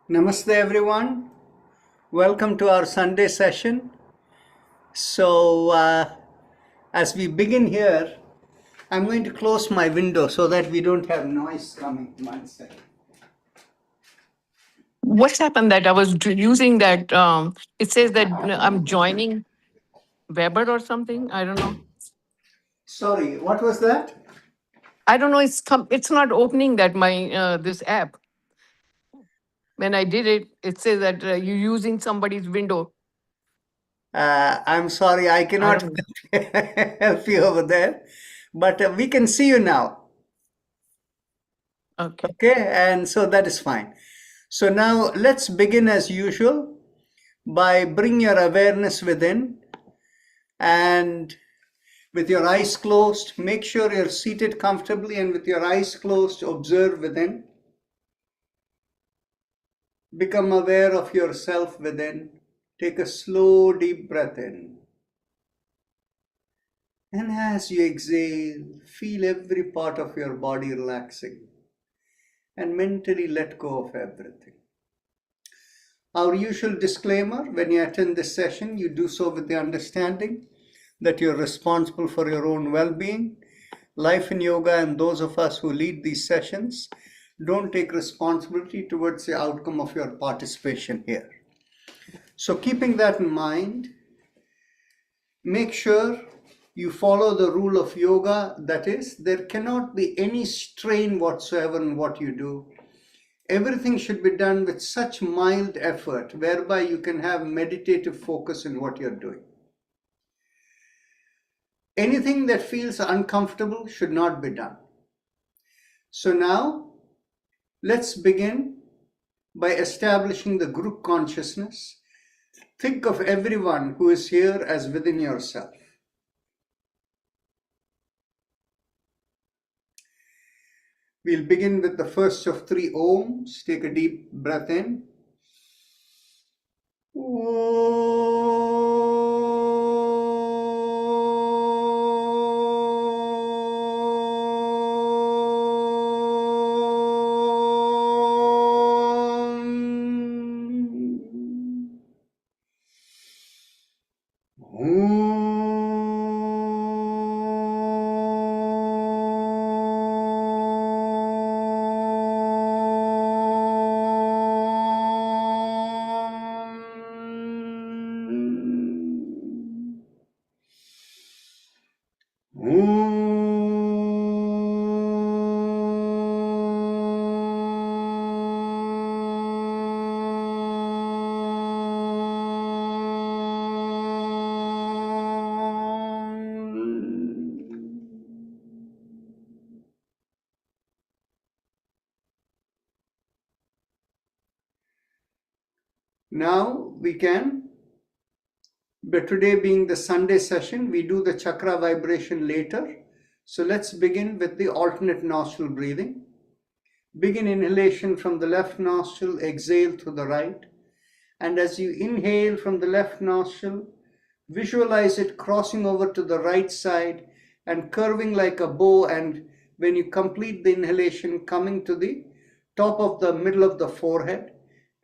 Namaste, everyone. Welcome to our Sunday session. As we begin here, I'm going to close my window so that we don't have noise coming. One second. What's happened that I was using that? It says that I'm joining Weber or something. I don't know. Sorry, what was that? I don't know. It's not opening that my this app. When I did it, it says that you're using somebody's window. I'm sorry, I I cannot don't know. help you over there, but we can see you now. Okay. Okay, and so that is fine. So now let's begin as usual by bring your awareness within and with your eyes closed, make sure you're seated comfortably and with your eyes closed, observe within. Become aware of yourself within. Take a slow, deep breath in. And as you exhale, feel every part of your body relaxing and mentally let go of everything. Our usual disclaimer: when you attend this session, you do so with the understanding that you're responsible for your own well being. Life in Yoga and those of us who lead these sessions don't take responsibility towards the outcome of your participation here. So, keeping that in mind, make sure you follow the rule of yoga, that is, there cannot be any strain whatsoever in what you do. Everything should be done with such mild effort whereby you can have meditative focus in what you're doing. Anything that feels uncomfortable should not be done. So now let's begin by establishing the group consciousness. Think of everyone who is here as within yourself. We'll begin with the first of three Oms. Take a deep breath in. Now we can, but today being the Sunday session, we do the chakra vibration later. So let's begin with the alternate nostril breathing. Begin inhalation from the left nostril, exhale through the right. And as you inhale from the left nostril, visualize it crossing over to the right side and curving like a bow. And when you complete the inhalation, coming to the top of the middle of the forehead.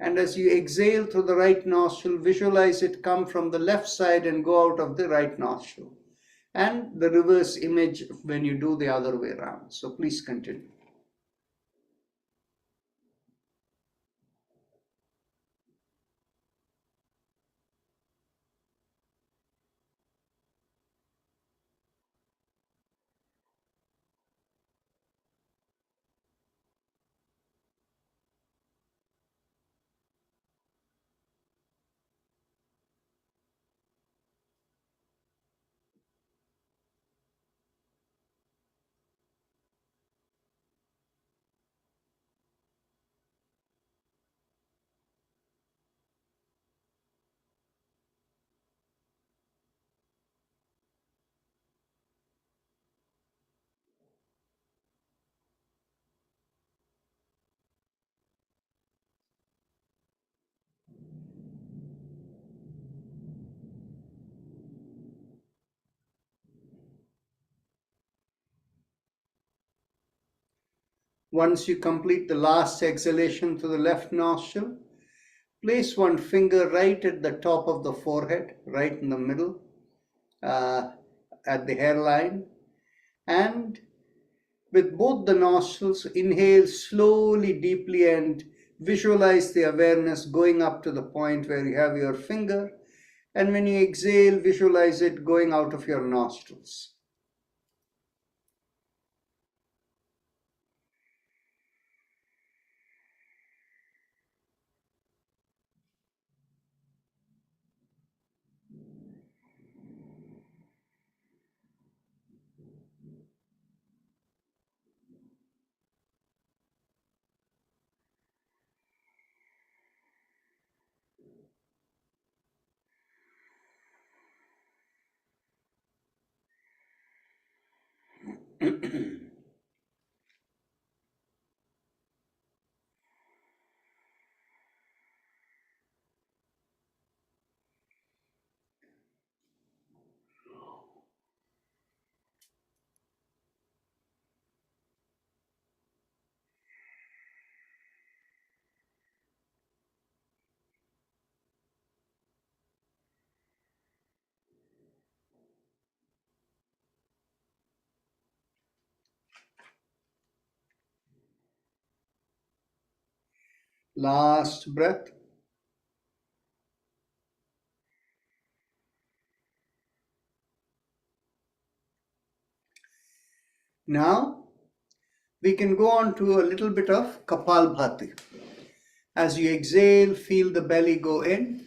And as you exhale through the right nostril, visualize it come from the left side and go out of the right nostril. And the reverse image when you do the other way around. So please continue. Once you complete the last exhalation through the left nostril, Place one finger right at the top of the forehead, right in the middle, at the hairline, and with both the nostrils, inhale slowly, deeply, and visualize the awareness going up to the point where you have your finger. And when you exhale, visualize it going out of your nostrils. Last breath. Now we can go on to a little bit of Kapalbhati. As you exhale, feel the belly go in.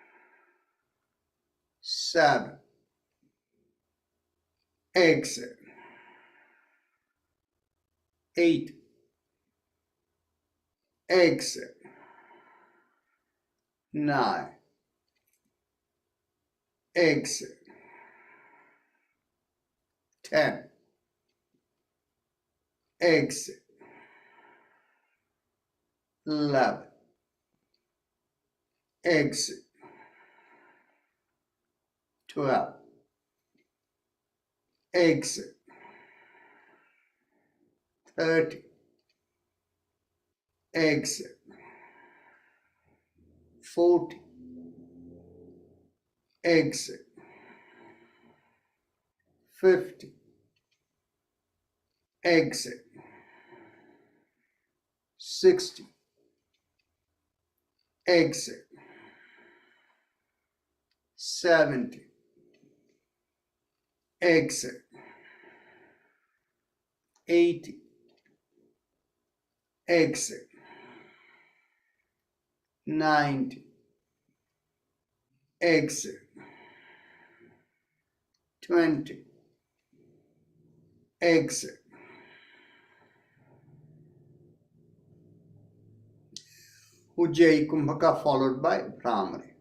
7. Exhale. 8. Exhale. 9. Exhale. 10. Exhale. 11. Exhale. 12. Exhale. 30. Exhale. 40. Exhale. 50. Exhale. 60. Exhale. 70. Exhale. 80. Exhale. 90. Exhale. 20. Exhale. Ujjayi Kumbhaka followed by Brahmari.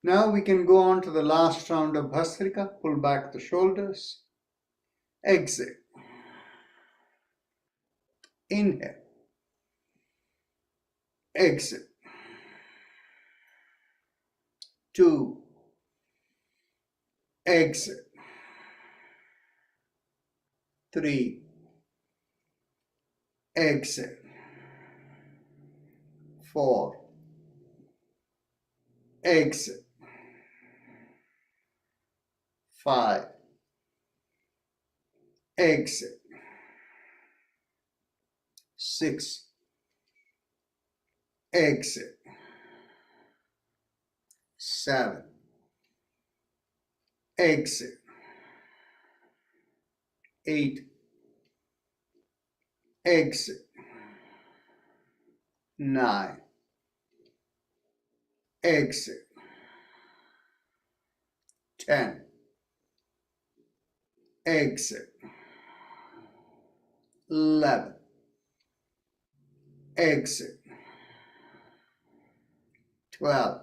Now we can go on to the last round of Bhastrika. Pull back the shoulders. Exhale. Inhale. Exhale. 2. Exhale. 3. Exhale. 4. Exhale. 5. Exhale. 6. Exhale. 7. Exhale. 8. Exhale. 9. Exhale. 10. Exhale. 11. Exhale. 12.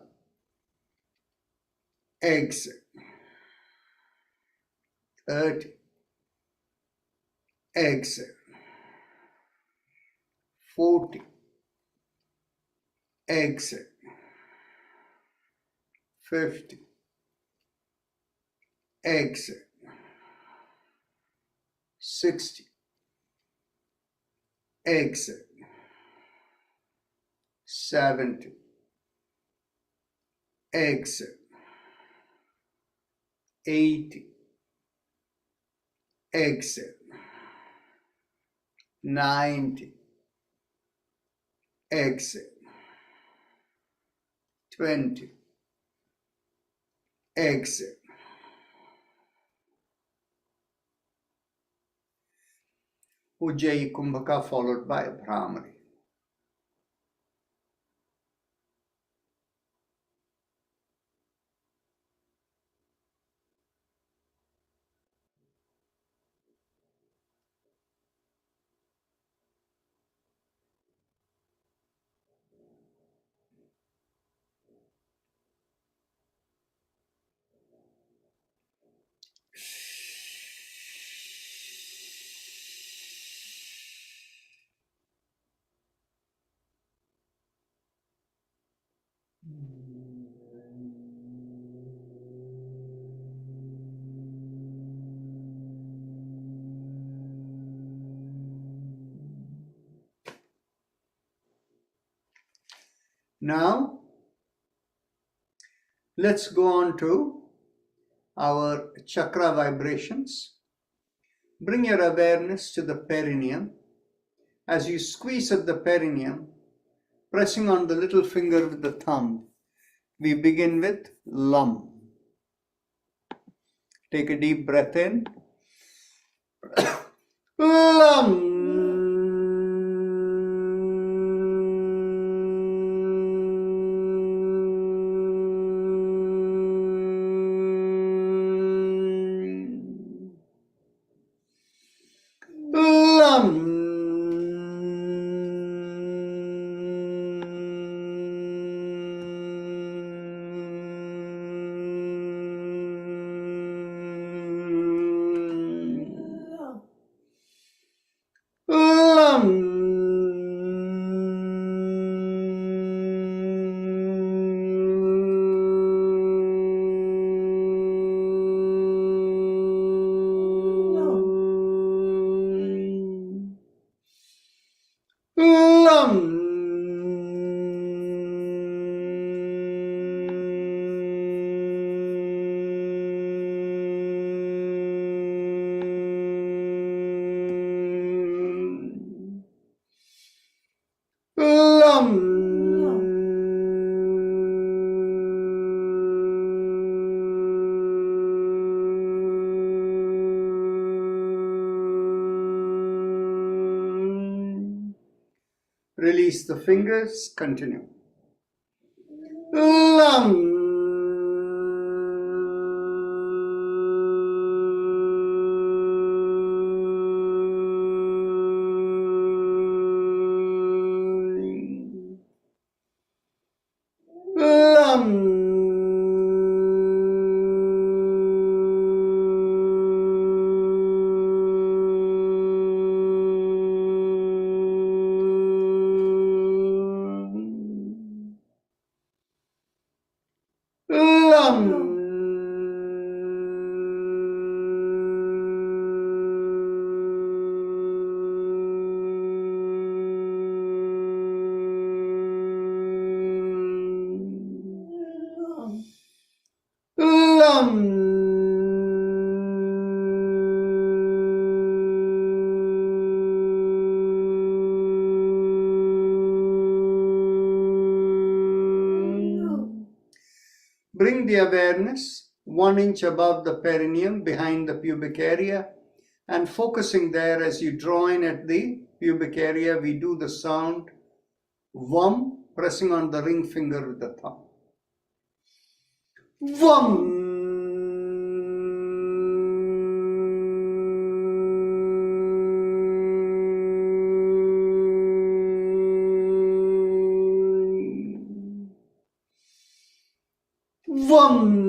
Exhale. 30. Exhale. 40. Exhale. 50. Exhale. 60. Exhale. 70. Exhale. 80. Exhale. 90. Exhale. 20. Exhale. Ujjayi Kumbhaka followed by Brahmari. Now, let's go on to our chakra vibrations. Bring your awareness to the perineum. As you squeeze at the perineum, pressing on the little finger with the thumb, we begin with LUM. Take a deep breath in. LUM. Release the fingers, continue. LUM. Bring the awareness 1 inch above the perineum behind the pubic area, and focusing there as you draw in at the pubic area, we do the sound VUM, pressing on the ring finger with the thumb. VUM. VUM.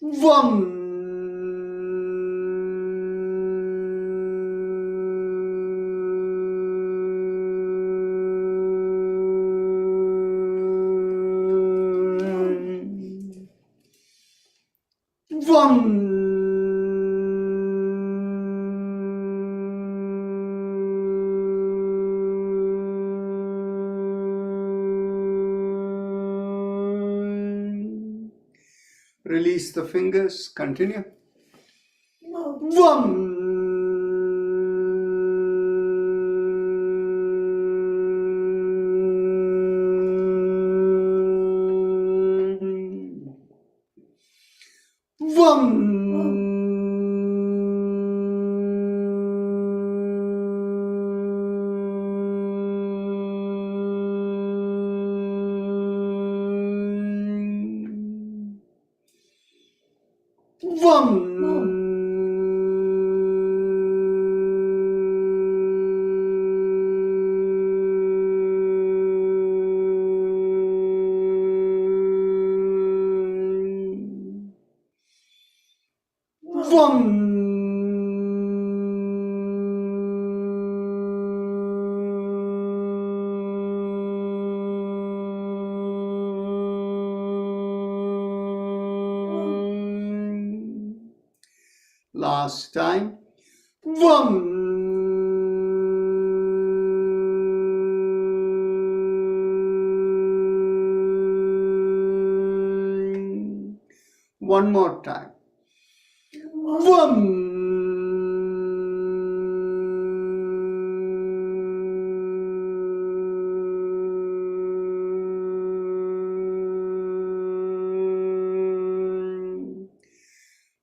VUM. VUM. Release the fingers, continue. VUM. VUM. VUM. VUM. Last time. Vam. One more time. Vam.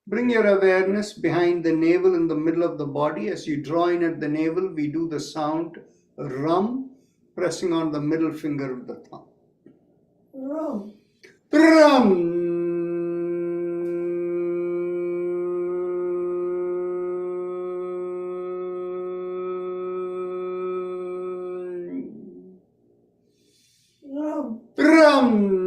Bring your awareness behind the navel in the middle of the body. As you draw in at the navel, we do the sound rum, pressing on the middle finger of the thumb. Rum. Rum. Rum. Rum.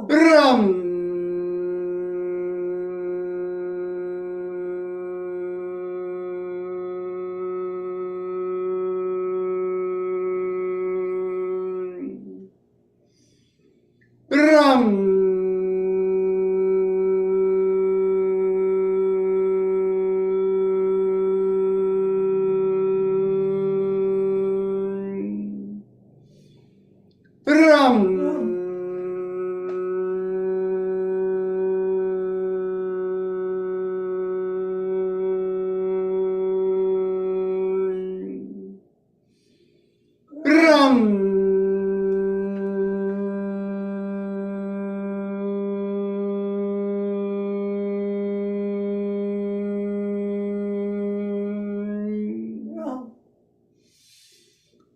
Rum. Rum. Rum.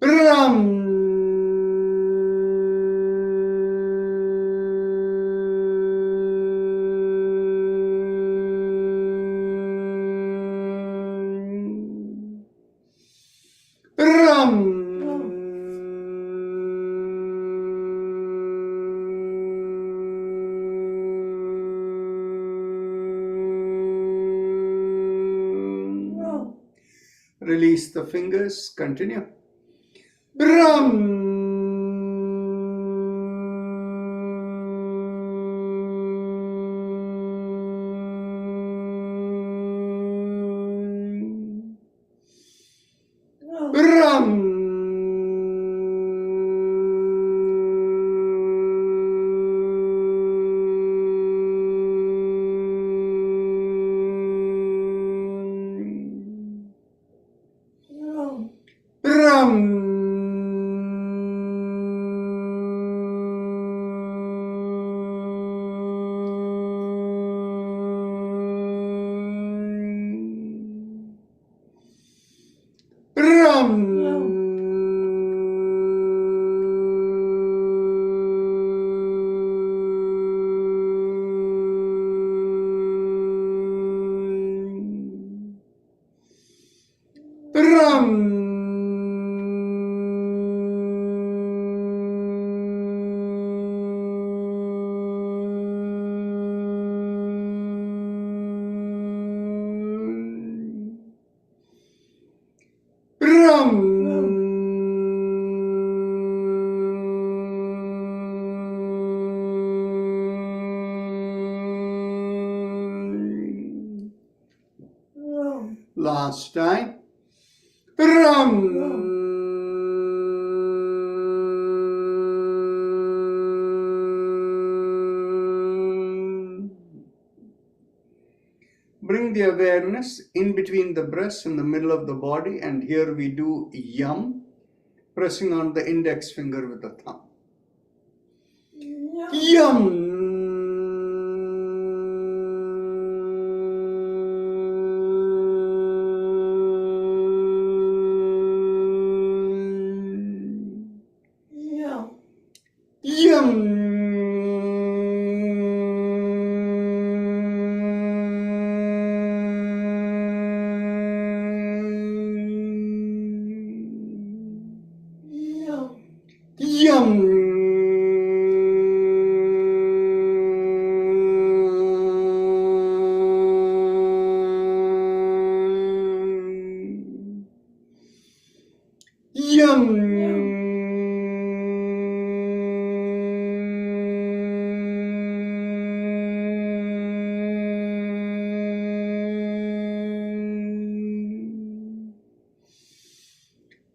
Rum. Rum. Rum. Release the fingers. Continue. Rum. Rum. Rum. Rum. Rum. Rum. Last time. Rum. Bring the awareness in between the breast and the middle of the body, and here we do yum, pressing on the index finger with the thumb. Yum. Yum. Yum. Yum. Yum. Yum.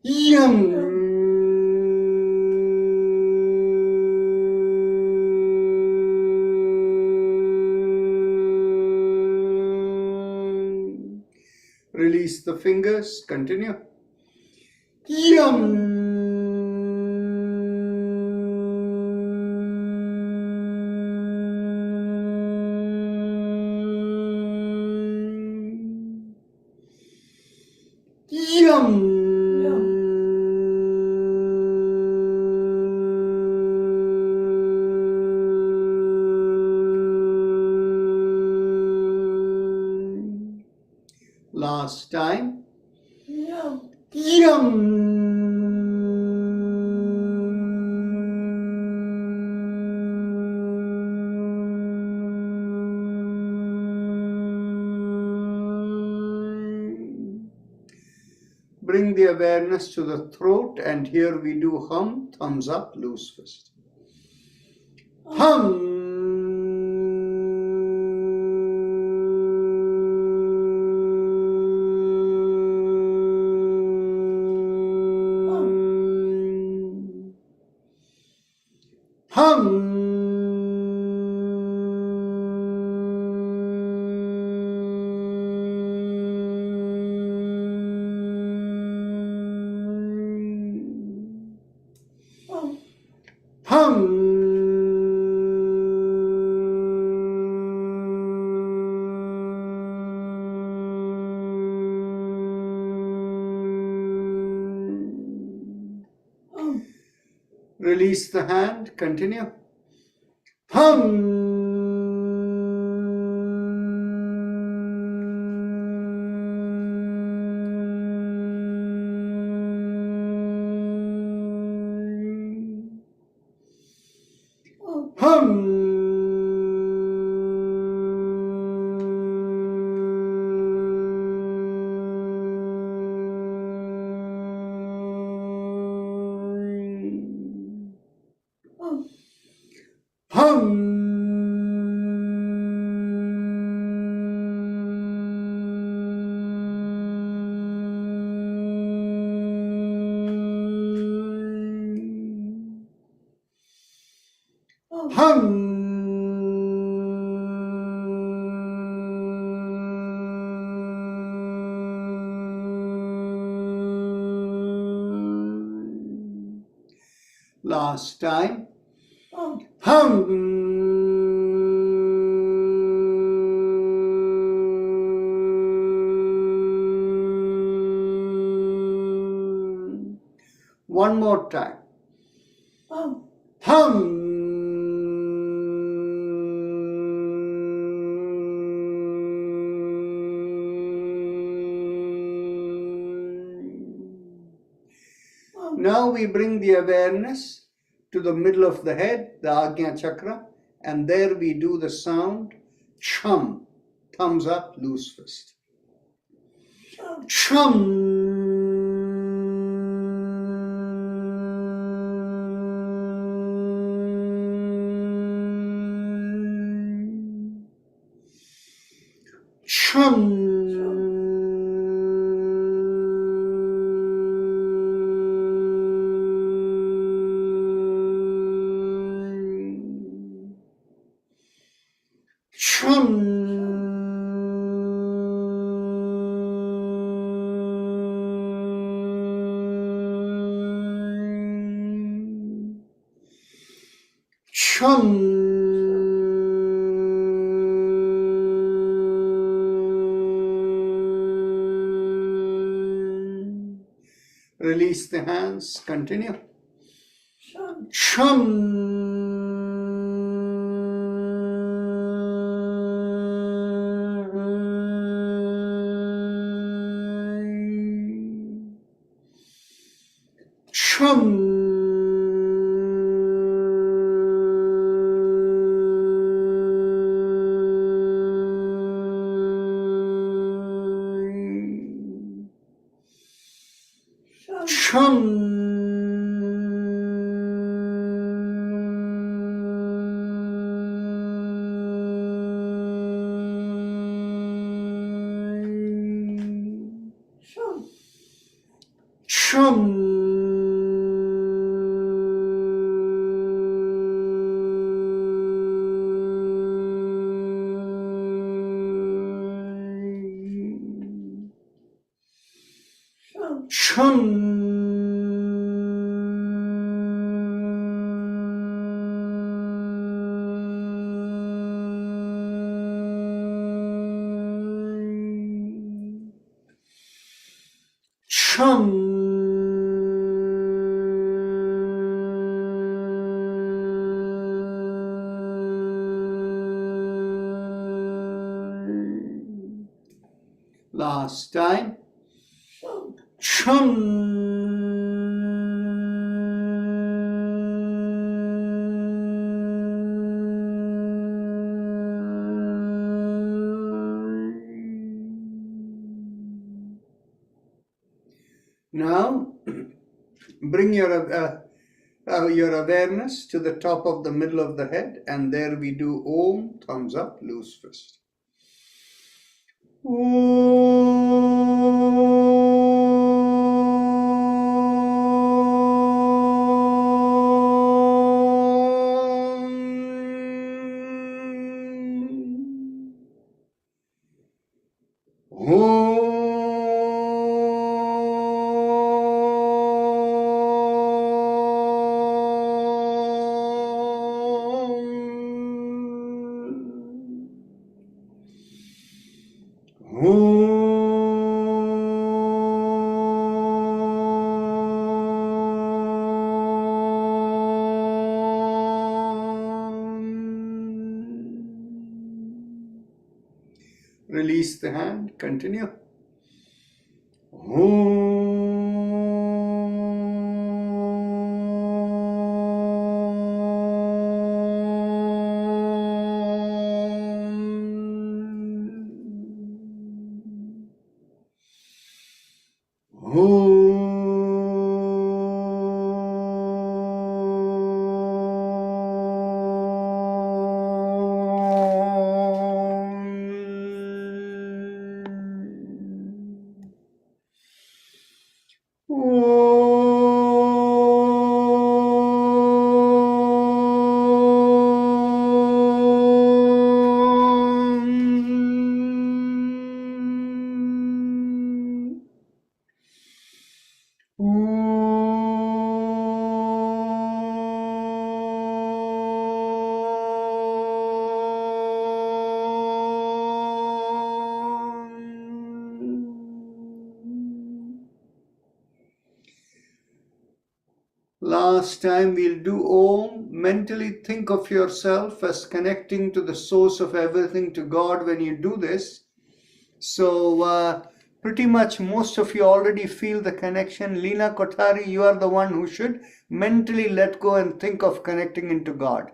Yum. Release the fingers. Continue. Yum. Yum. Last time. Yum. Yum. Bring the awareness to the throat, and here we do hum, thumbs up, loose fist. Hum. Hum. Hum. Release the hand, continue. Hum. Hum. Last time. One more time. Now we bring the awareness to the middle of the head, the Ajna Chakra, and there we do the sound chum, thumbs up, loose fist. Chum. Chum. Release the hands, continue. Shun. Shun. Shun. Shun. Last time. Now, bring your awareness to the top of the middle of the head, and there we do Om, thumbs up, loose fist. Release the hand, continue. Last time we'll do Om. Mentally think of yourself as connecting to the source of everything, to God, when you do this. So pretty much most of you already feel the connection. Leena Kothari, you are the one who should mentally let go and think of connecting into God.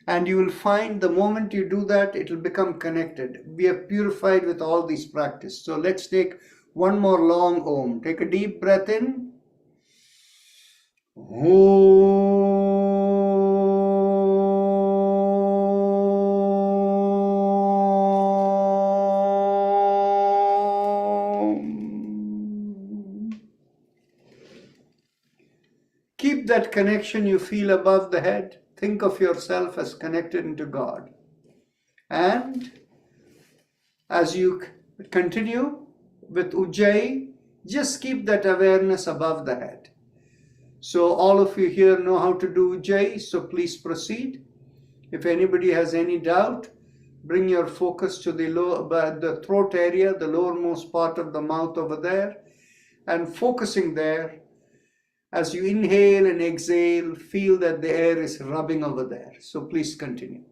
And you will find the moment you do that, it will become connected. We are purified with all these practice. So let's take one more long Om. Take a deep breath in. Keep that connection you feel above the head. Think of yourself as connected into God. And as you continue with Ujjayi, just keep that awareness above the head. So all of you here know how to do Ujjayi, so please proceed. If anybody has any doubt, bring your focus to the throat area, the lowermost part of the mouth over there, and focusing there. As you inhale and exhale, feel that the air is rubbing over there. So please continue.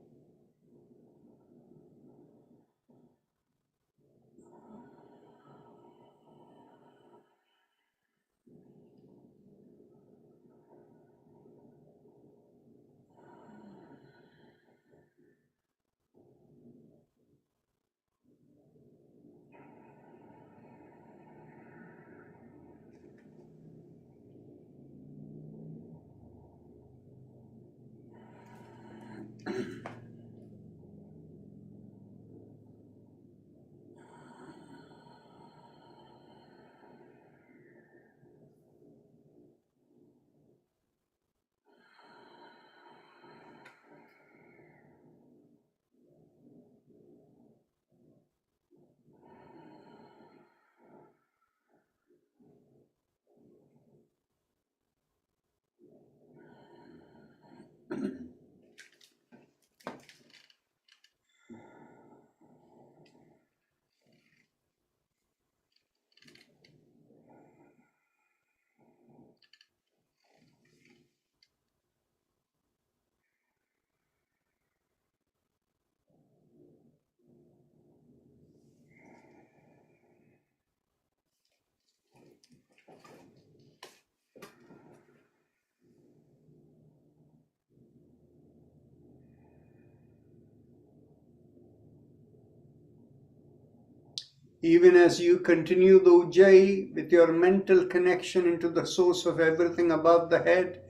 Even as you continue the Ujjayi with your mental connection into the source of everything above the head,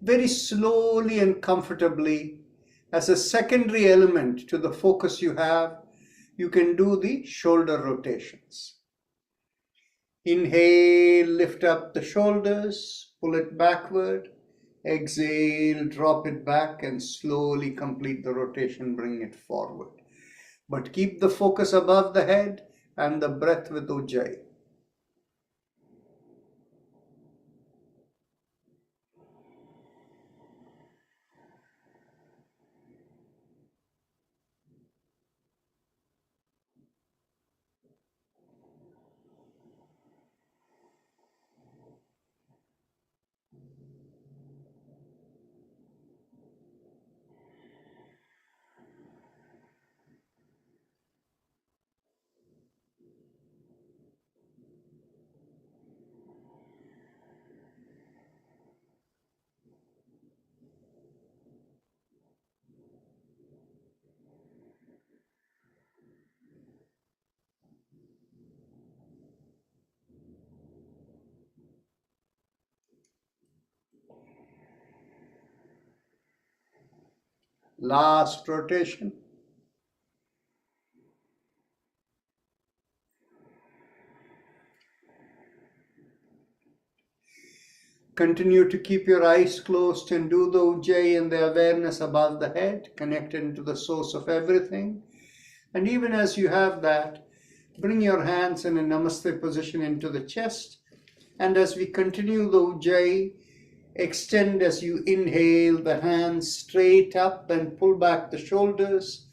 very slowly and comfortably, as a secondary element to the focus you have, you can do the shoulder rotations. Inhale, lift up the shoulders, pull it backward. Exhale, drop it back and slowly complete the rotation, bring it forward. But keep the focus above the head and the breath with Ujjayi. Last rotation. Continue to keep your eyes closed and do the Ujjayi and the awareness above the head, connected to the source of everything. And even as you have that, bring your hands in a Namaste position into the chest. And as we continue the Ujjayi, extend as you inhale the hands straight up and pull back the shoulders.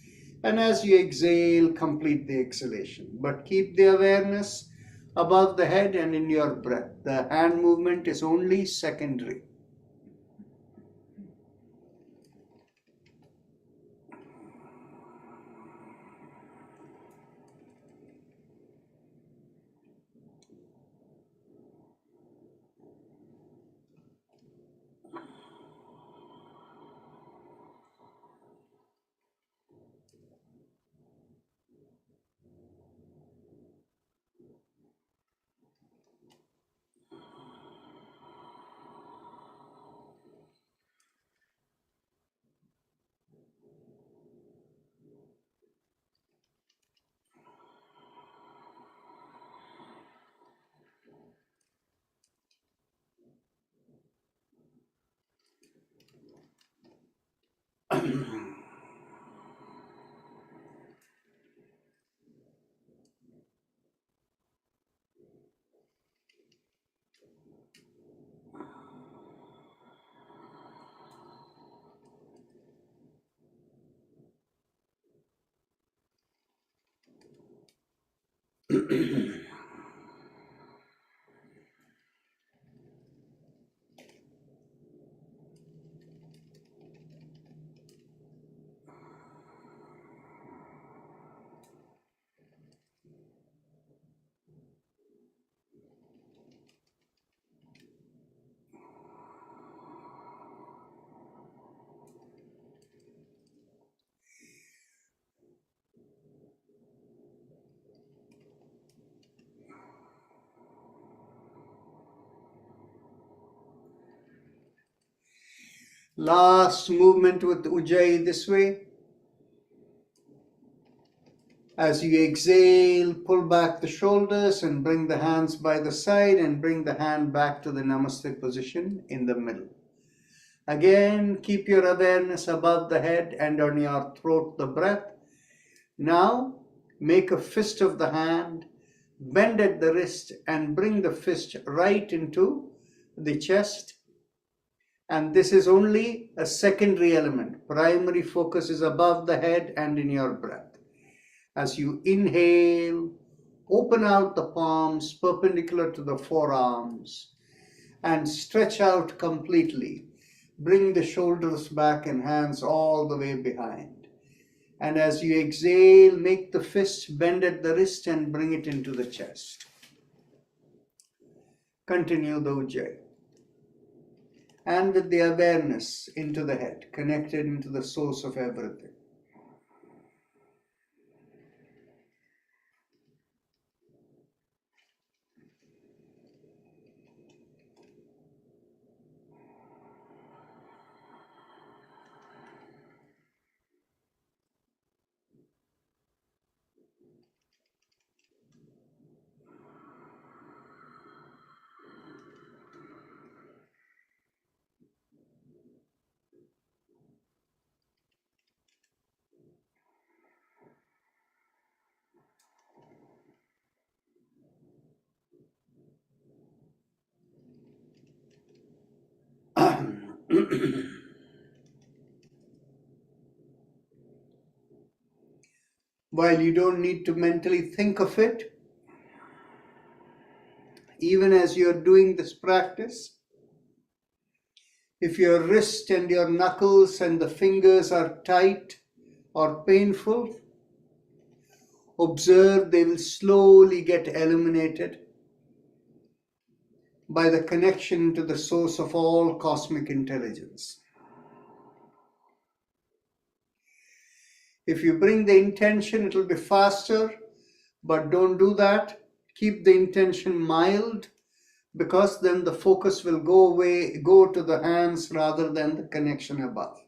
And as you exhale, complete the exhalation. But keep the awareness above the head and in your breath. The hand movement is only secondary. Last movement with Ujjayi this way. As you exhale, pull back the shoulders and bring the hands by the side and bring the hand back to the Namaste position in the middle. Again, keep your awareness above the head and on your throat, the breath. Now, make a fist of the hand, bend at the wrist and bring the fist right into the chest. And this is only a secondary element. Primary focus is above the head and in your breath. As you inhale, open out the palms perpendicular to the forearms and stretch out completely. Bring the shoulders back and hands all the way behind. And as you exhale, make the fist bend at the wrist and bring it into the chest. Continue the Ujjayi. And with the awareness into the head, connected into the source of everything. While you don't need to mentally think of it, even as you're doing this practice, if your wrist and your knuckles and the fingers are tight or painful, observe they will slowly get eliminated by the connection to the source of all cosmic intelligence. If you bring the intention, it will be faster, but don't do that. Keep the intention mild, because then the focus will go to the hands rather than the connection above.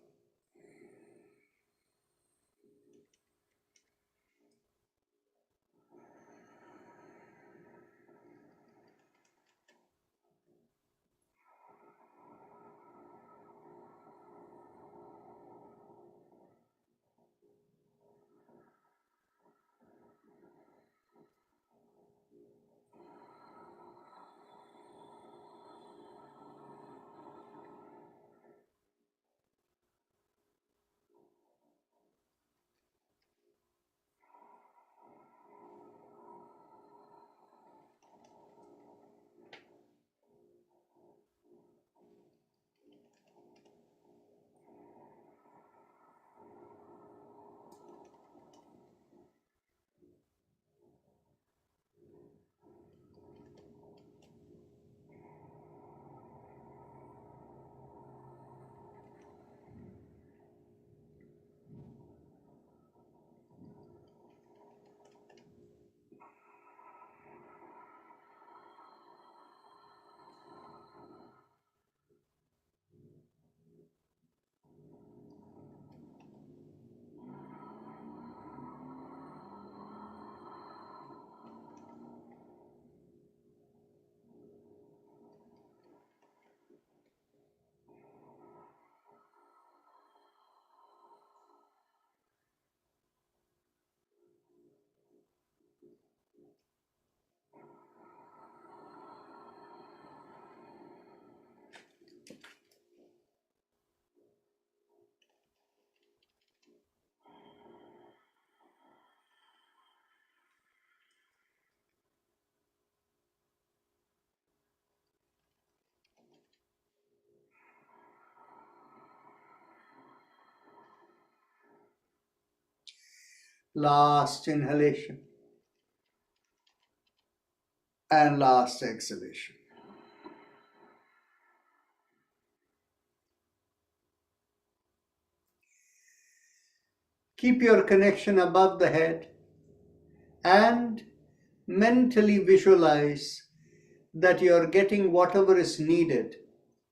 Last inhalation and last exhalation. Keep your connection above the head and mentally visualize that you are getting whatever is needed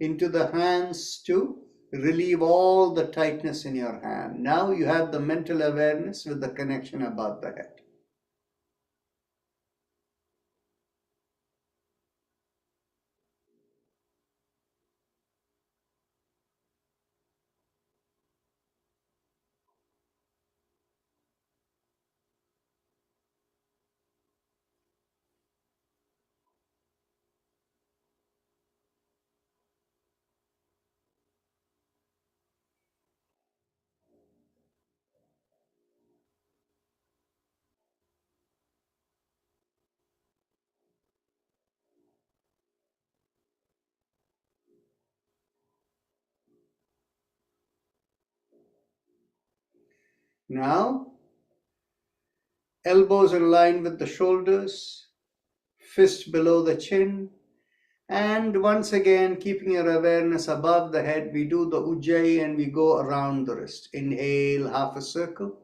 into the hands to relieve all the tightness in your hand. Now you have the mental awareness with the connection above the head. Now, elbows in line with the shoulders, fist below the chin, and once again, keeping your awareness above the head, we do the Ujjayi and we go around the wrist. Inhale, half a circle,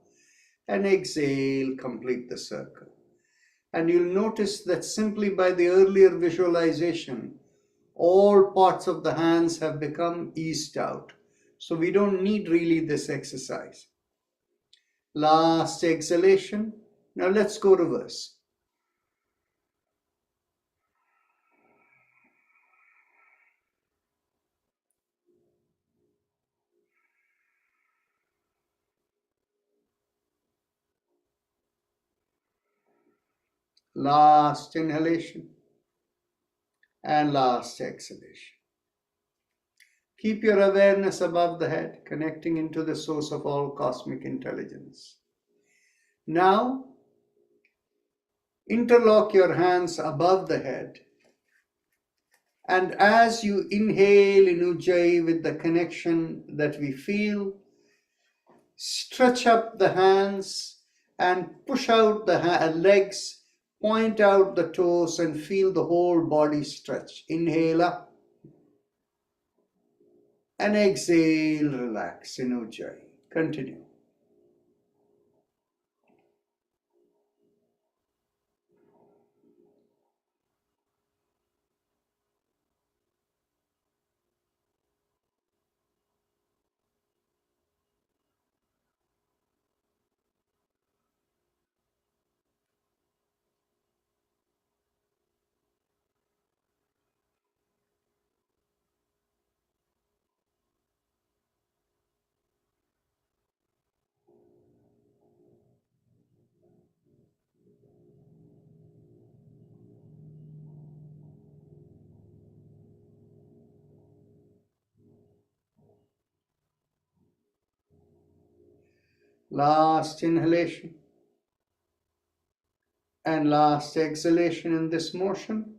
and exhale, complete the circle. And you'll notice that simply by the earlier visualization, all parts of the hands have become eased out. So we don't need really this exercise. Last exhalation. Now let's go reverse. Last inhalation and last exhalation. Keep your awareness above the head, connecting into the source of all cosmic intelligence. Now, interlock your hands above the head. And as you inhale in Ujjayi with the connection that we feel, stretch up the hands and push out the legs, point out the toes and feel the whole body stretch. Inhale up and exhale, relax in Ujjayi. Continue. Last inhalation and last exhalation in this motion.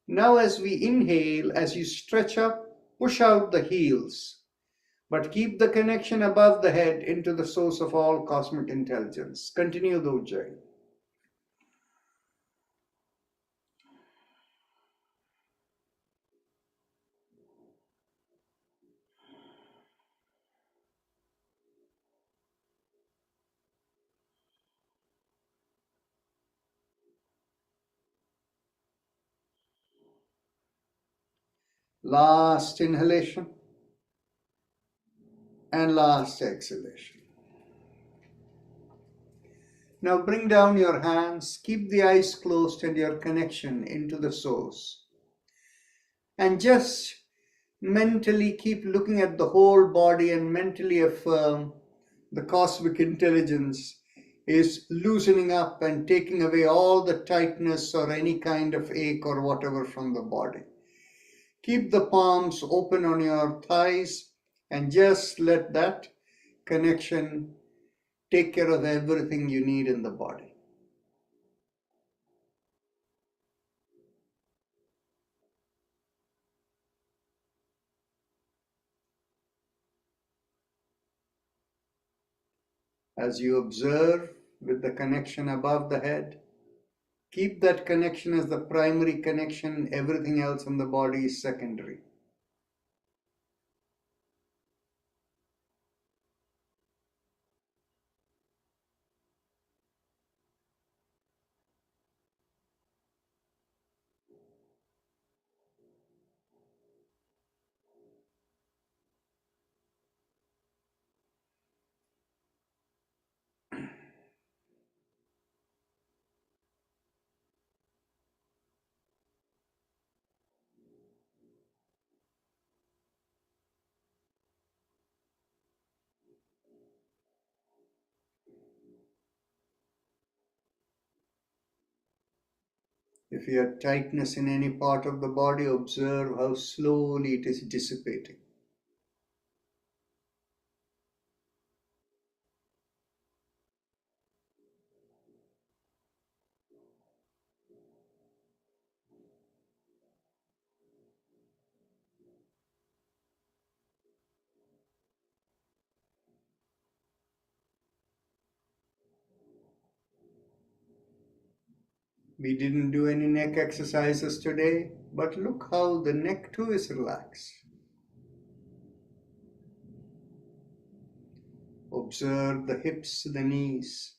Now as we inhale, as you stretch up, push out the heels, but keep the connection above the head into the source of all cosmic intelligence. Continue the Ujjayi. Last inhalation and last exhalation. Now bring down your hands, keep the eyes closed and your connection into the source. And just mentally keep looking at the whole body and mentally affirm the cosmic intelligence is loosening up and taking away all the tightness or any kind of ache or whatever from the body. Keep the palms open on your thighs and just let that connection take care of everything you need in the body. As you observe with the connection above the head, keep that connection as the primary connection, everything else in the body is secondary. If you have tightness in any part of the body, observe how slowly it is dissipating. We didn't do any neck exercises today, but look how the neck too is relaxed. Observe the hips, the knees.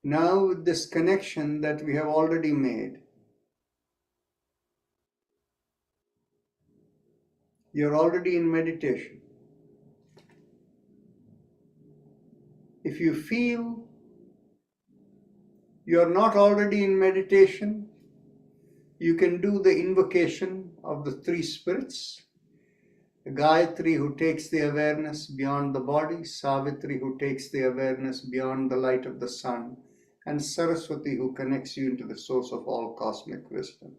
Now, with this connection that we have already made, you're already in meditation. If you feel you're not already in meditation, you can do the invocation of the three spirits. Gayatri, who takes the awareness beyond the body, Savitri, who takes the awareness beyond the light of the sun, and Saraswati, who connects you into the source of all cosmic wisdom.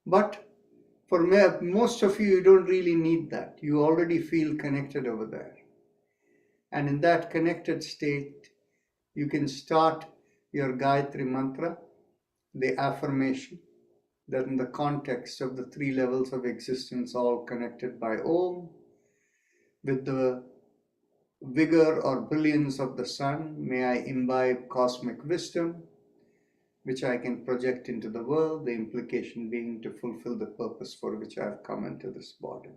But for most of you, you don't really need that. You already feel connected over there. And in that connected state, you can start your Gayatri mantra, the affirmation, that in the context of the three levels of existence, all connected by Om, with the vigor or brilliance of the sun, may I imbibe cosmic wisdom, which I can project into the world, the implication being to fulfill the purpose for which I have come into this body.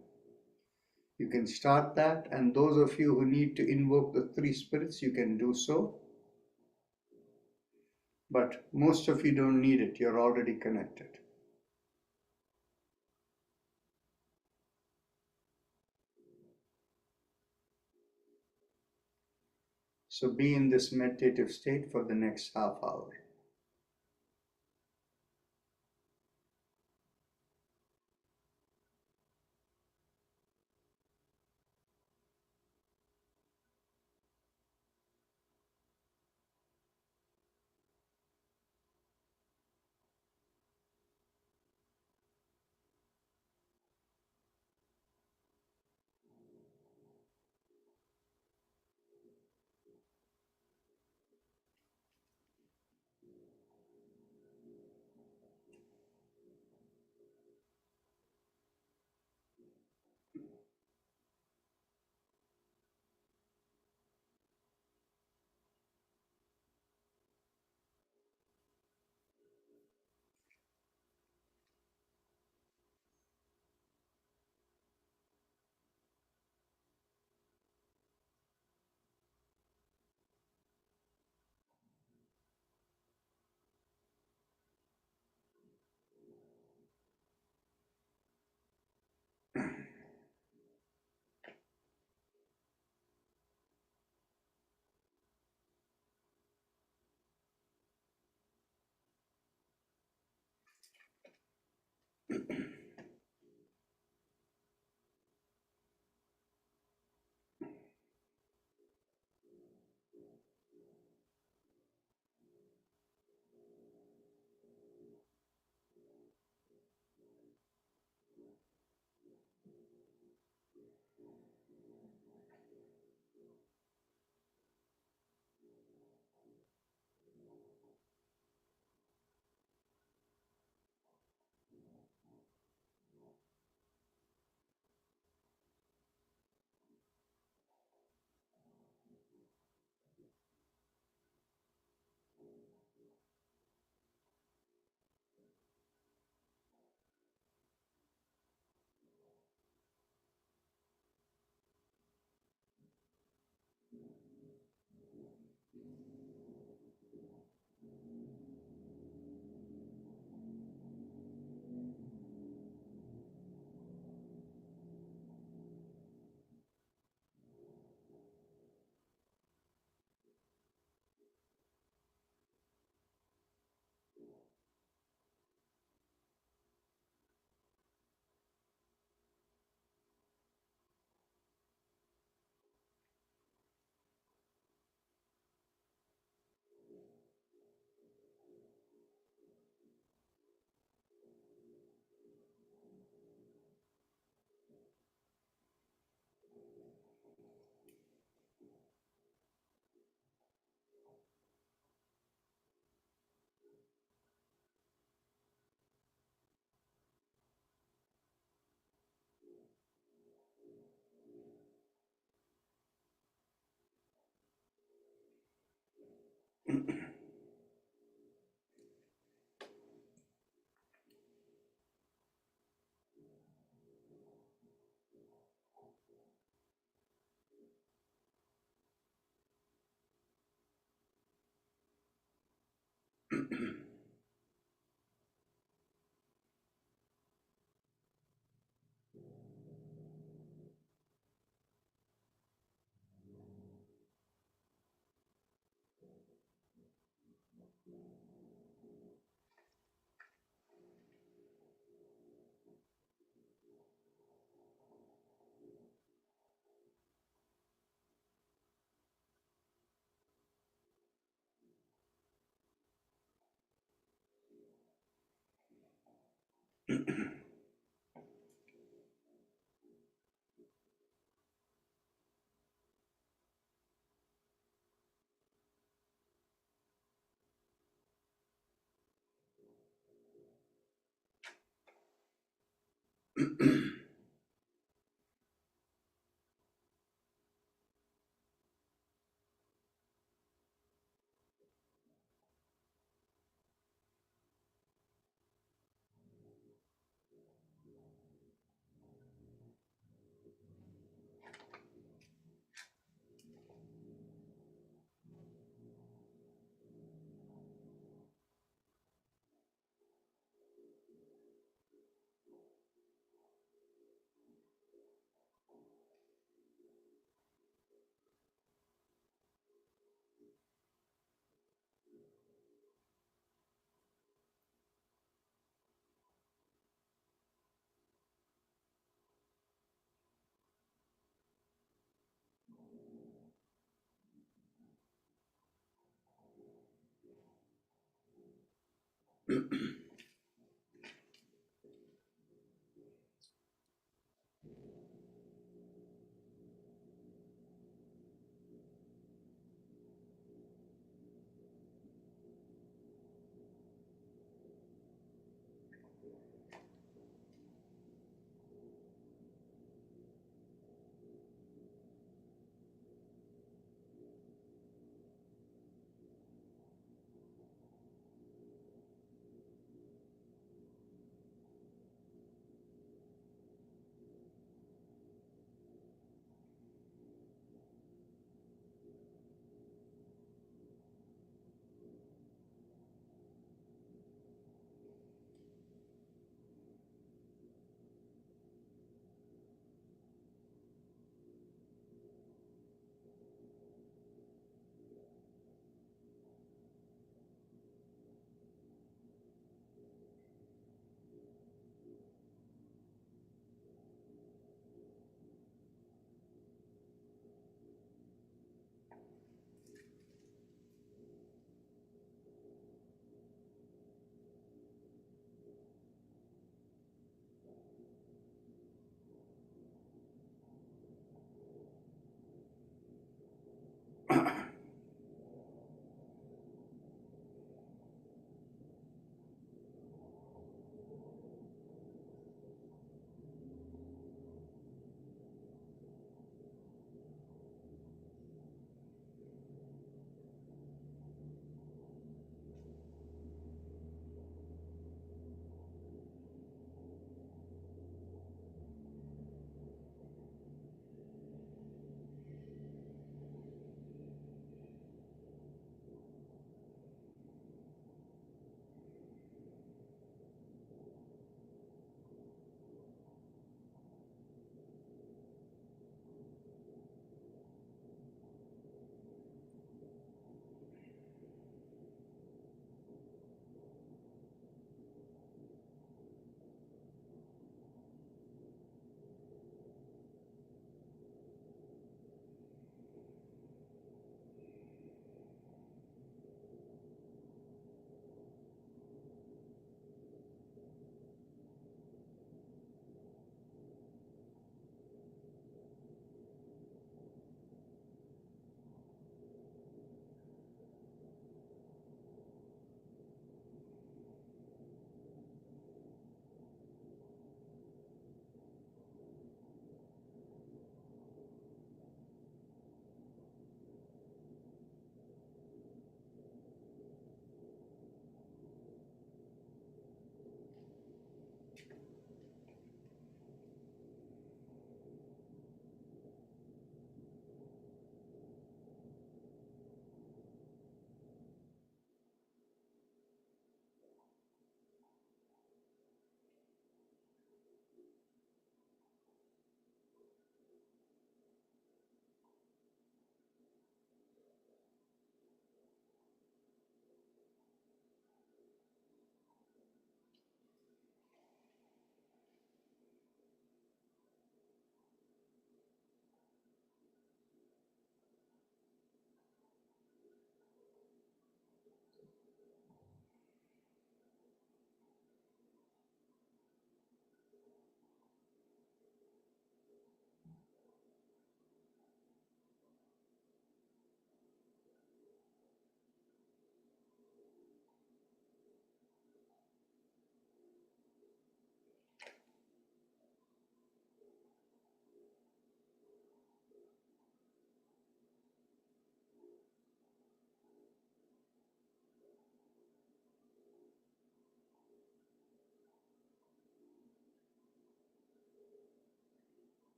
You can start that, and those of you who need to invoke the three spirits, you can do so. But most of you don't need it, you're already connected. So be in this meditative state for the next half hour.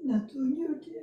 Na to ľudia.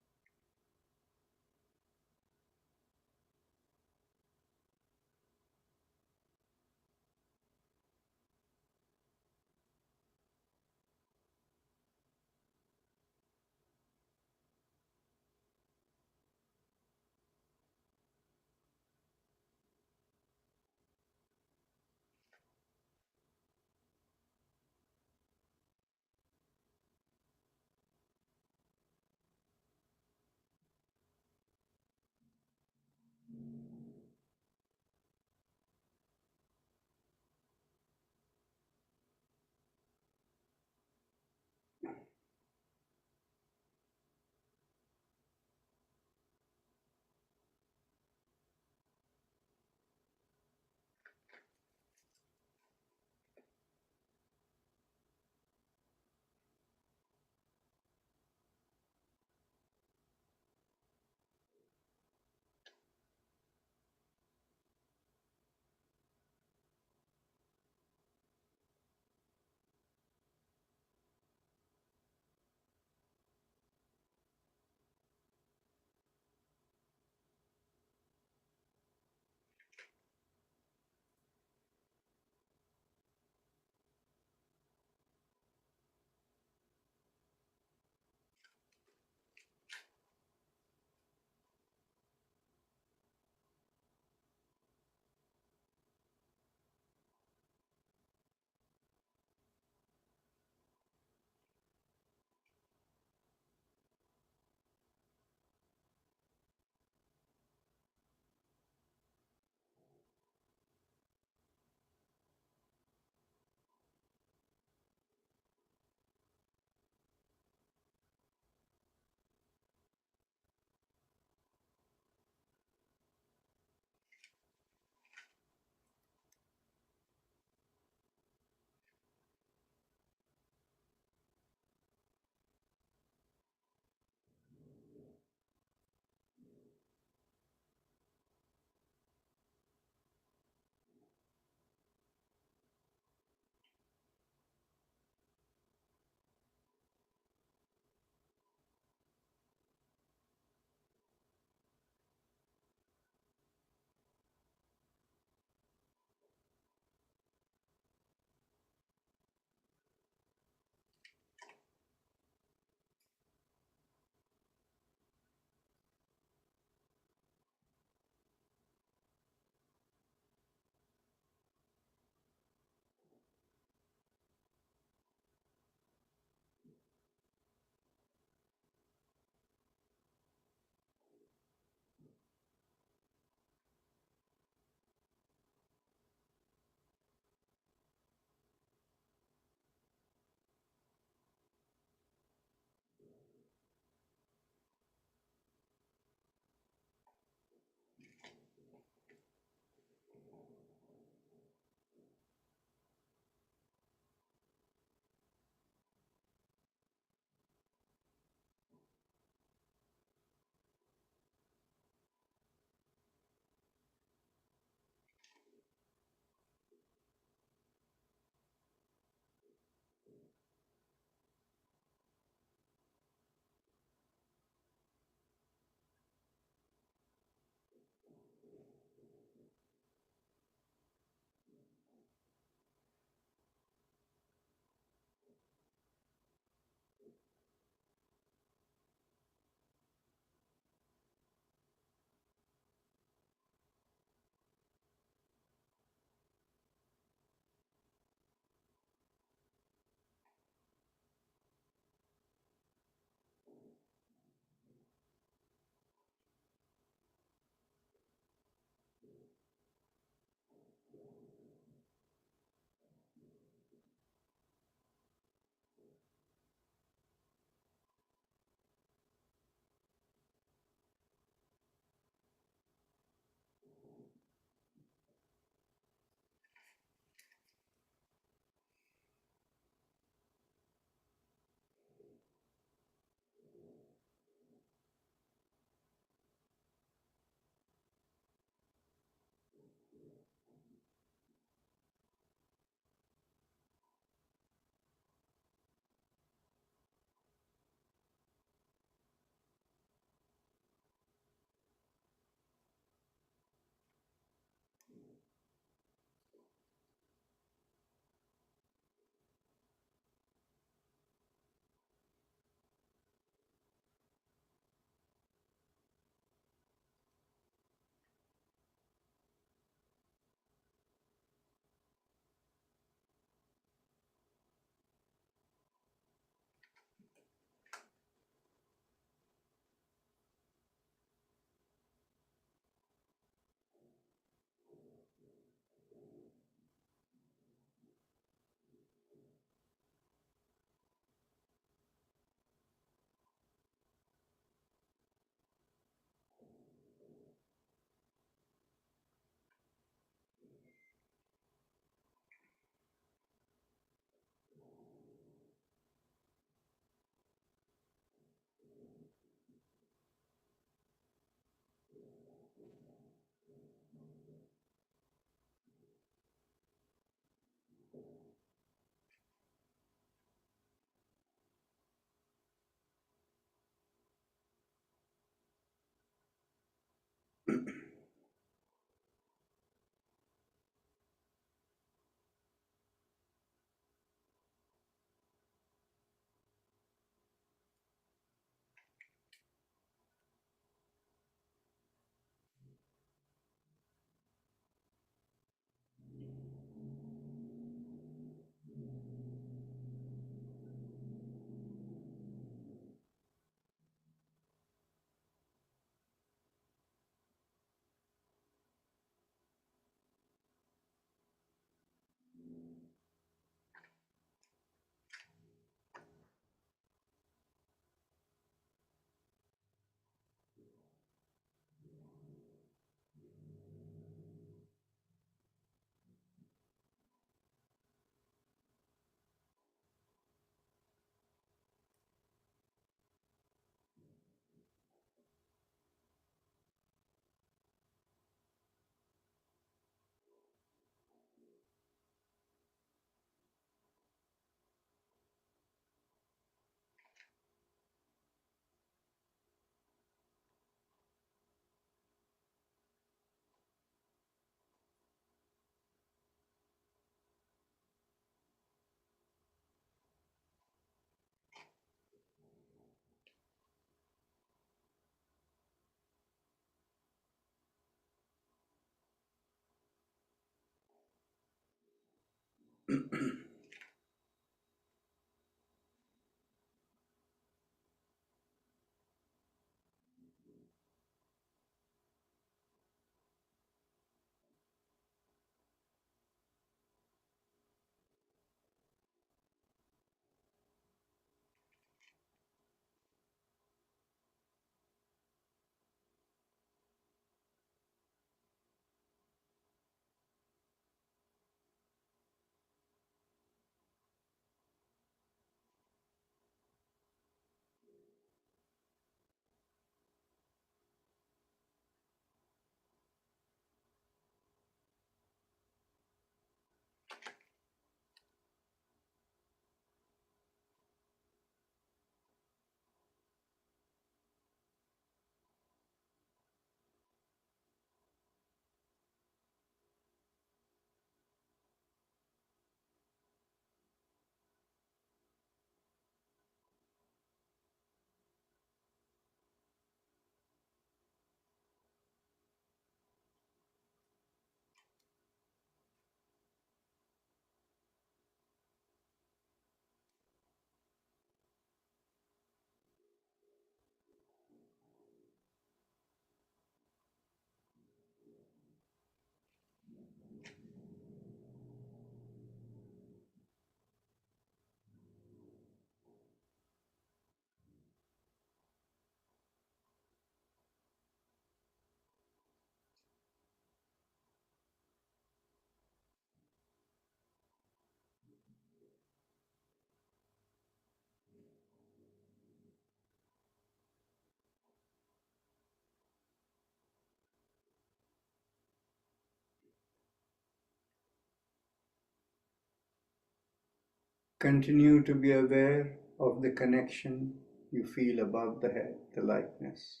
Continue to be aware of the connection you feel above the head, the lightness.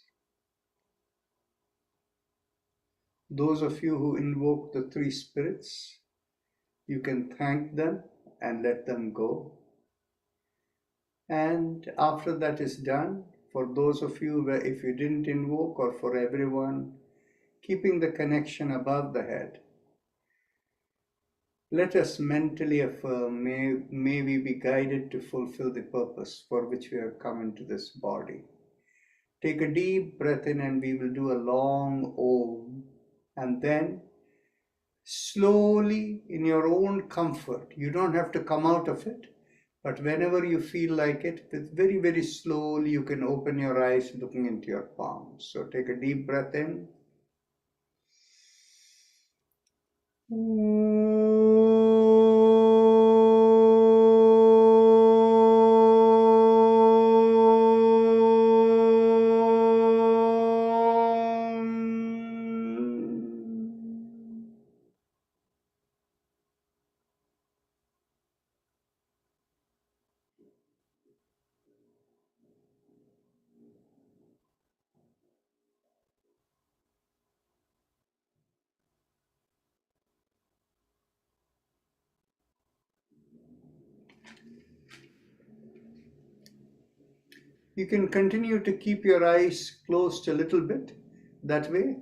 Those of you who invoke the three spirits, you can thank them and let them go. And after that is done, for those of you where if you didn't invoke, or for everyone, keeping the connection above the head, let us mentally affirm, may we be guided to fulfill the purpose for which we have come into this body. Take a deep breath in and we will do a long Om, and then slowly in your own comfort, you don't have to come out of it, but whenever you feel like it, with very, very slowly you can open your eyes looking into your palms. So take a deep breath in. You can continue to keep your eyes closed a little bit. That way,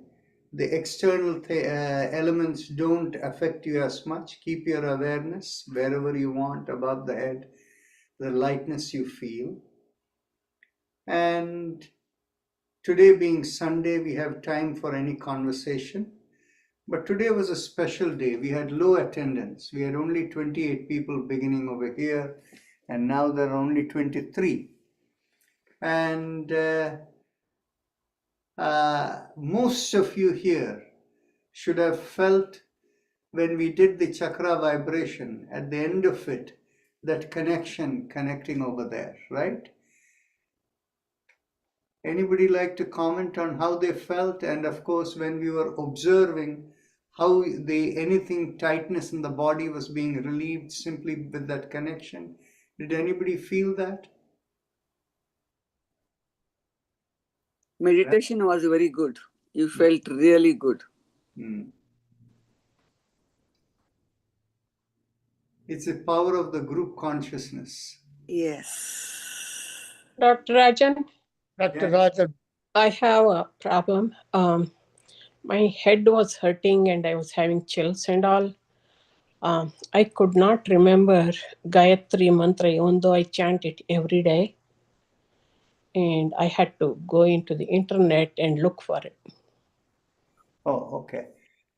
the external elements don't affect you as much. Keep your awareness wherever you want above the head, the lightness you feel. And today being Sunday, we have time for any conversation. But today was a special day. We had low attendance. We had only 28 people beginning over here, and now there are only 23. And most of you here should have felt when we did the chakra vibration at the end of it, that connecting over there, right? Anybody like to comment on how they felt? And of course, when we were observing how anything tightness in the body was being relieved simply with that connection, did anybody feel that? Meditation was very good. You felt really good. It's the power of the group consciousness. Yes. Dr. Rajan, Dr. Yes. Rajan. I have a problem. My head was hurting and I was having chills and all. I could not remember Gayatri Mantra, even though I chant it every day. And I had to go into the internet and look for it. Oh, okay.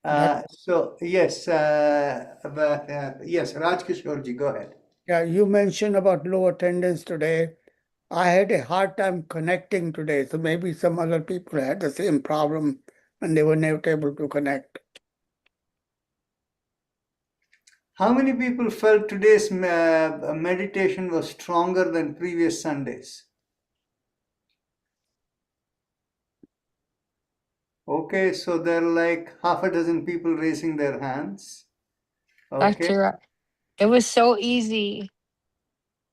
That- So yes, yes, Raj Kishorji, go ahead. Yeah, you mentioned about low attendance today. I had a hard time connecting today, so maybe some other people had the same problem and they were not able to connect. How many people felt today's meditation was stronger than previous Sundays? Okay, so there are like half a dozen people raising their hands. Okay. Dr. Ra- It was so easy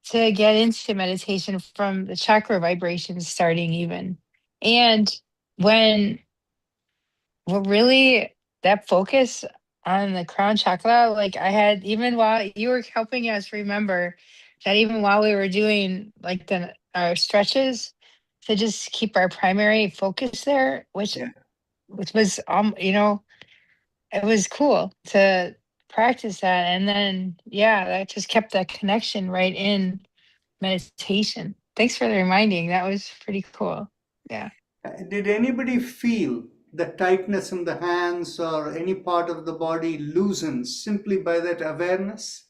to get into meditation from the chakra vibrations starting even. And when we're really that focus on the crown chakra, like I had, even while you were helping us remember that even while we were doing like our stretches to just keep our primary focus there, Yeah. which was it was cool to practice that. And then that just kept that connection right in meditation. Thanks for the reminding. That was pretty cool. Yeah. Did anybody feel the tightness in the hands or any part of the body loosen simply by that awareness?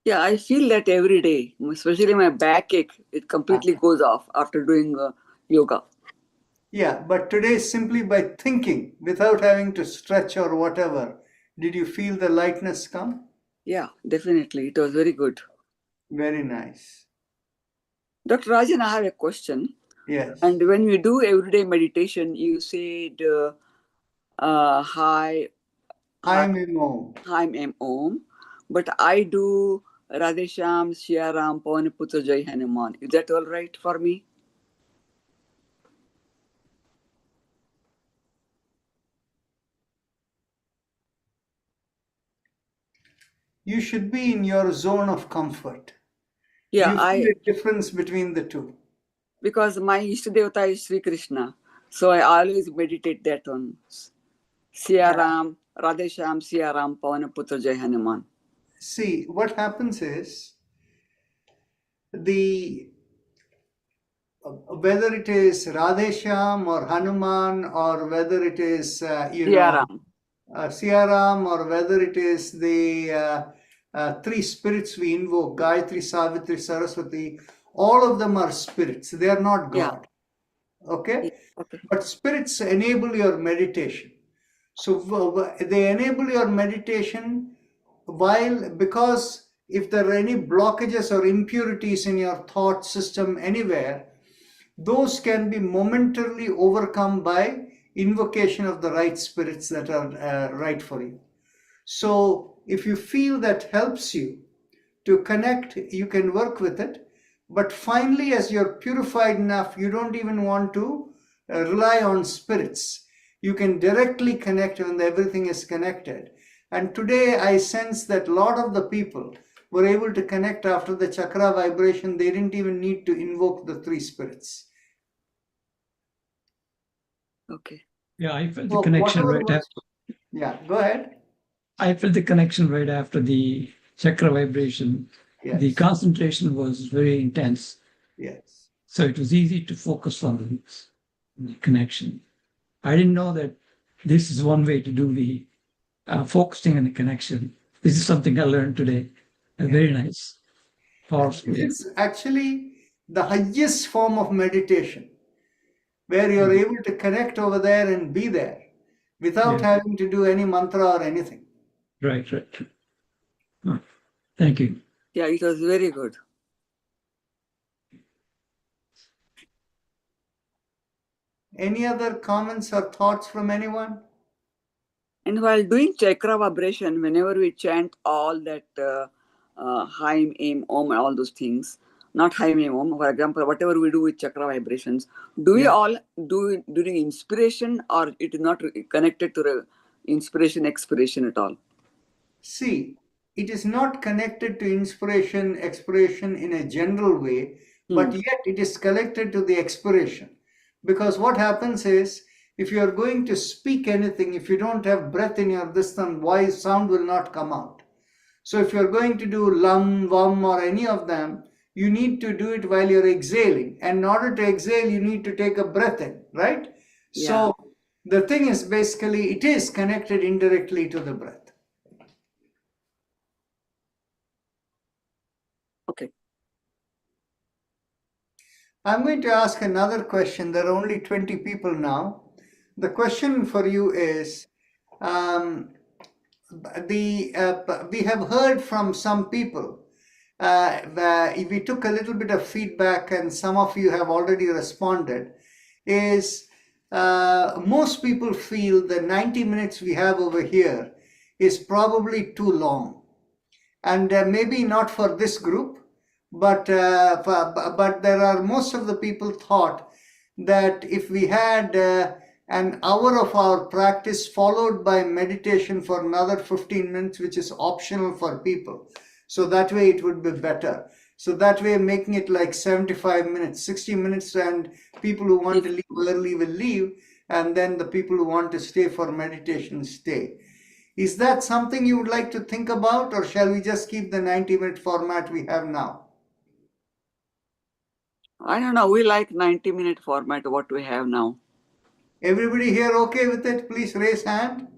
Yeah, I feel that every day, especially my backache, it completely goes off after doing yoga. Yeah, but today simply by thinking without having to stretch or whatever, did you feel the lightness come? Yeah, definitely. It was very good. Very nice. Dr. Rajan, I have a question. Yes. And when we do everyday meditation, you said hi, I'm in Om. I'm Om, but I do Radhesham, Siaram, Pawan Jai Hanuman. Is that all right for me? You should be in your zone of comfort. Yeah, Do you feel a difference between the two? because my Ishtadevata is Sri Krishna. So I always meditate that on Siaram, Radhesham, Siaram, Pawan Jai Hanuman. See, what happens is whether it is Radhesham or Hanuman or whether it is Siaram. Siaram or whether it is the three spirits we invoke, Gayatri, Savitri, Saraswati, all of them are spirits. They are not God. Yeah. Okay? Okay. But spirits enable your meditation. So they enable your meditation because if there are any blockages or impurities in your thought system anywhere, those can be momentarily overcome by invocation of the right spirits that are right for you. So if you feel that helps you to connect, you can work with it. But finally, as you're purified enough, you don't even want to rely on spirits. You can directly connect when everything is connected. And today I sense that a lot of the people were able to connect after the chakra vibration. They didn't even need to invoke the three spirits. Okay. Yeah, I felt the connection right after. Yeah, go ahead. I felt the connection right after the chakra vibration. Yes. The concentration was very intense. Yes. So it was easy to focus on the connection. I didn't know that this is one way to do the focusing on the connection. This is something I learned today. Very nice. Powerful. It's actually the highest form of meditation, where you're able to connect over there and be there without having to do any mantra or anything. Right. Oh, thank you. Yeah, it was very good. Any other comments or thoughts from anyone? And while doing chakra vibration, whenever we chant all that Haim, Aim, Om, all those things, not Haim, Aim, Om, for example, whatever we do with chakra vibrations, do we all do it during inspiration, or it is not connected to the inspiration, expiration at all? See, it is not connected to inspiration, expiration in a general way, but yet it is connected to the expiration. Because what happens is, if you are going to speak anything, if you don't have breath in your distance, voice sound will not come out. So if you're going to do lum, vum, or any of them, you need to do it while you're exhaling. And in order to exhale, you need to take a breath in, right? Yeah. So the thing is basically, it is connected indirectly to the breath. Okay. I'm going to ask another question. There are only 20 people now. The question for you is, we have heard from some people, we took a little bit of feedback and some of you have already responded, is most people feel the 90 minutes we have over here is probably too long. And maybe not for this group, but there are most of the people thought that if we had an hour of our practice followed by meditation for another 15 minutes, which is optional for people. So that way it would be better. So that way making it like 75 minutes, 60 minutes, and people who want to leave early will leave, and then the people who want to stay for meditation stay. Is that something you would like to think about, or shall we just keep the 90-minute format we have now? I don't know. We like 90-minute format, what we have now. Everybody here okay with it? Please raise hand.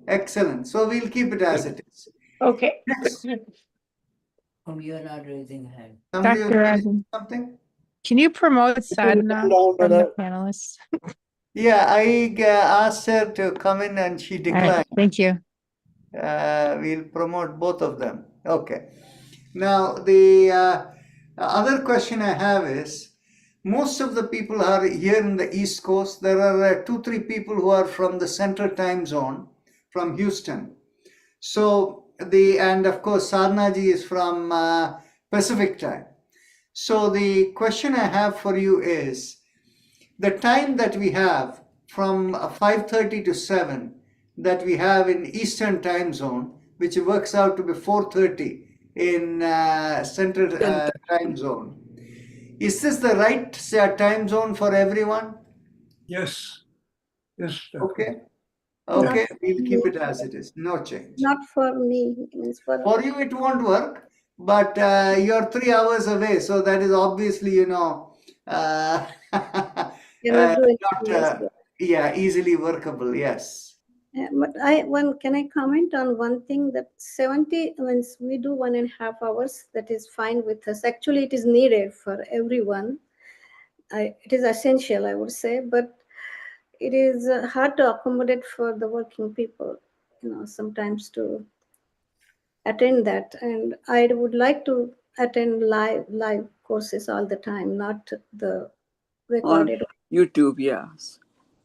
Excellent. So we'll keep it as it is. Okay. Next. You are not raising a hand. Somebody Dr. else Rajan, something? can you promote Sadhana from the panelists? Yeah, I asked her to come in and she All right, declined. thank you. We'll promote both of them. Okay. Now, the other question I have is, most of the people are here in the East Coast. There are 2-3 people who are from the Central Time Zone, from Houston. So and of course Sadhanaji is from Pacific Time. So the question I have for you is, the time that we have from 5:30 to 7 that we have in Eastern Time Zone, which works out to be 4:30 in Central Time Zone. Is this the right time zone for everyone? Yes. Yes. Okay. Okay, we'll keep it as it is. No change. Not for me. It means For you, it won't work, but you're 3 hours away, so that is obviously, You're not doing not, yes, yeah, easily workable. Yes. but can I comment on one thing, that 70, once we do 1.5 hours, that is fine with us. Actually, it is needed for everyone. It is essential, I would say, but it is hard to accommodate for the working people, sometimes to attend that. And I would like to attend live courses all the time, not the recorded. On YouTube, yes.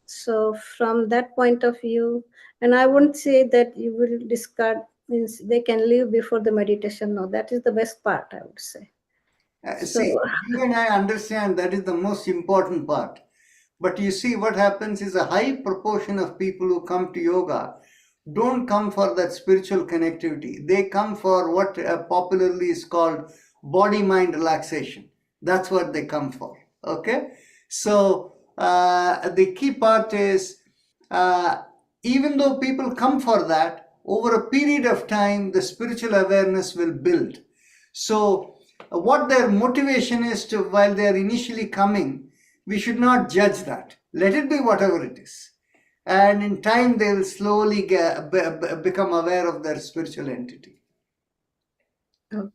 So from that point of view, and I wouldn't say that you will discard, means they can leave before the meditation. No, that is the best part, I would say. See, you and I understand that is the most important part. But you see, what happens is a high proportion of people who come to yoga don't come for that spiritual connectivity. They come for what popularly is called body-mind relaxation. That's what they come for. Okay? So the key part is, even though people come for that, over a period of time, the spiritual awareness will build. So what their motivation is to, while they are initially coming, we should not judge that. Let it be whatever it is. And in time, they will slowly become aware of their spiritual entity. Okay.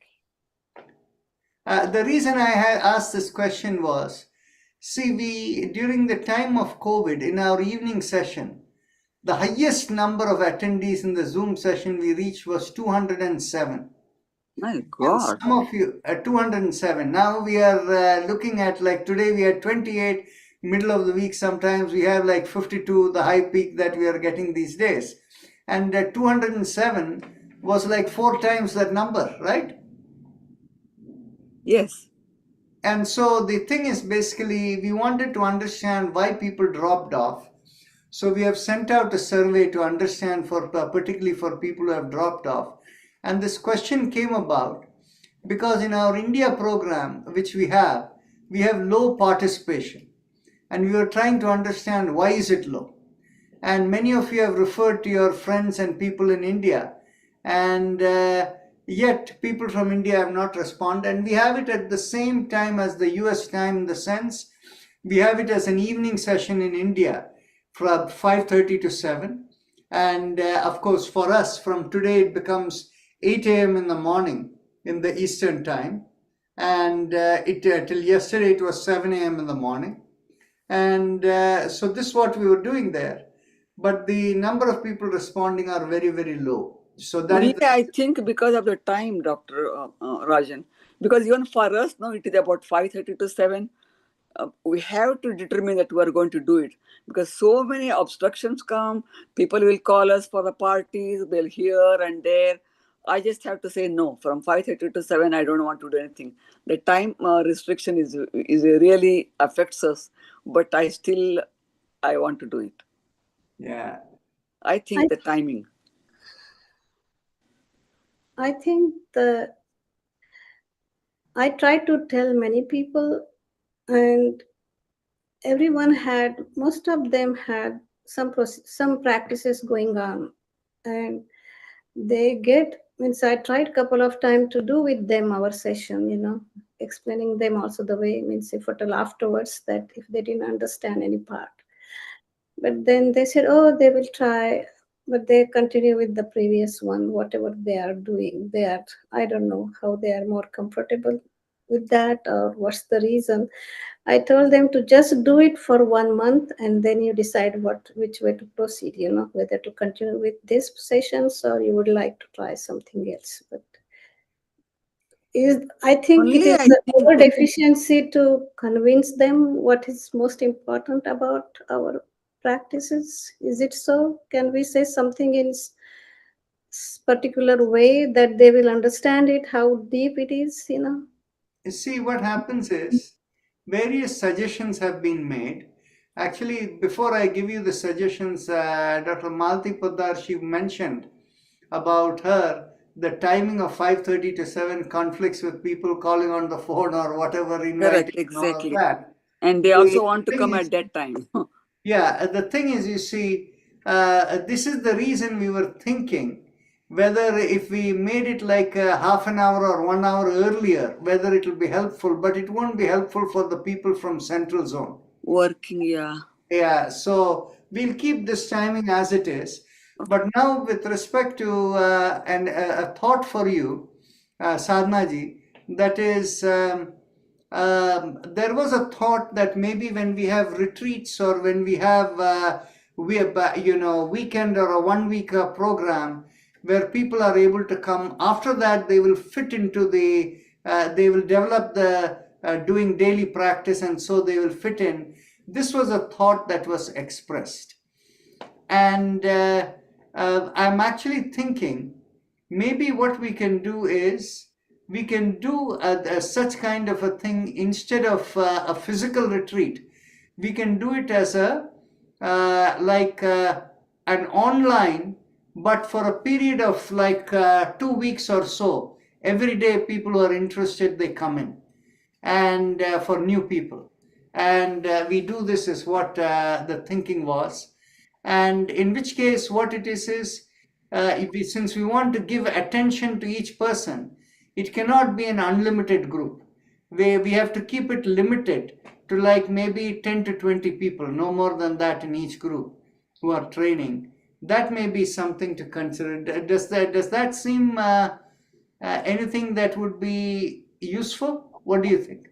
The reason I had asked this question was, see, during the time of COVID, in our evening session, the highest number of attendees in the Zoom session we reached was 207. My God. And some of you, 207. Now we are looking at, like today we had 28, middle of the week sometimes we have like 52, the high peak that we are getting these days. And 207 was like 4 times that number, right? Yes. And so the thing is, basically, we wanted to understand why people dropped off. So we have sent out a survey to understand, particularly for people who have dropped off. And this question came about because in our India program, which we have low participation. and we were trying to understand why is it low. And many of you have referred to your friends and people in India, and yet people from India have not responded. And we have it at the same time as the US time, in the sense we have it as an evening session in India from 5:30 to 7. And of course, for us, from today, it becomes 8 a.m. in the morning in the Eastern time. And till yesterday, it was 7 a.m. in the morning. And so this is what we were doing there. But the number of people responding are very, very low. So that Only is I think because of the time, Dr. Rajan, because even for us now it is about 5:30 to 7. We have to determine that we are going to do it, because so many obstructions come. People will call us for the parties, we'll here and there. I just have to say no. From 5:30 to 7, I don't want to do anything. The time restriction is really affects us, but I want to do it. yeah. I think the timing. I think I tried to tell many people, and most of them had some practices going on, and I tried a couple of times to do with them our session, explaining them also the way, if until afterwards, that if they didn't understand any part. But then they said, oh, they will try, but they continue with the previous one, whatever they are doing. I don't know how they are more comfortable with that, or what's the reason. I told them to just do it for 1 month, and then you decide which way to proceed, whether to continue with these sessions or you would like to try something else. But I think it is our deficiency to convince them what is most important about our practices. Is it so? Can we say something in particular way that they will understand it, how deep it is, You see, what happens is various suggestions have been made. Actually, before I give you the suggestions, Dr. Malti Poddar, she mentioned about her, the timing of 5:30 to 7 conflicts with people calling on the phone or whatever, inviting. Correct, exactly. And all of that. And they also want to come at that time. Yeah, the thing is, you see, this is the reason we were thinking whether if we made it like half an hour or 1 hour earlier, whether it will be helpful, but it won't be helpful for the people from Central Zone. Working, yeah. Yeah, so we'll keep this timing as it is. But now with respect to a thought for you, Sadhna ji, that is, there was a thought that maybe when we have retreats or when we have weekend or a 1 week program where people are able to come, after that they will fit into they will develop the doing daily practice, and so they will fit in. This was a thought that was expressed, and I'm actually thinking maybe what we can do is we can do such kind of a thing instead of a physical retreat. We can do it as an online, but for a period of 2 weeks or so. Every day people who are interested, they come in, and for new people. And we do this is what the thinking was. And in which case what it is since we want to give attention to each person, it cannot be an unlimited group. We have to keep it limited to maybe 10 to 20 people, no more than that in each group who are training. That may be something to consider. Does that seem anything that would be useful? What do you think?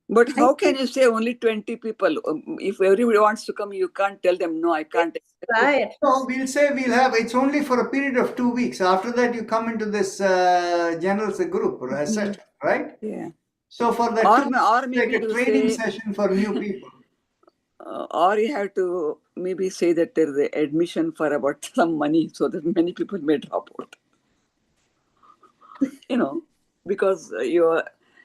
But how can you say only 20 people? If everybody wants to come, you can't tell them, no, I can't. Right. So we'll say it's only for a period of 2 weeks. After that, you come into this general group session, right? Yeah. So for that, or maybe like a training session for new people. Or you have to maybe say that there's an admission for about some money so that many people may drop out. Because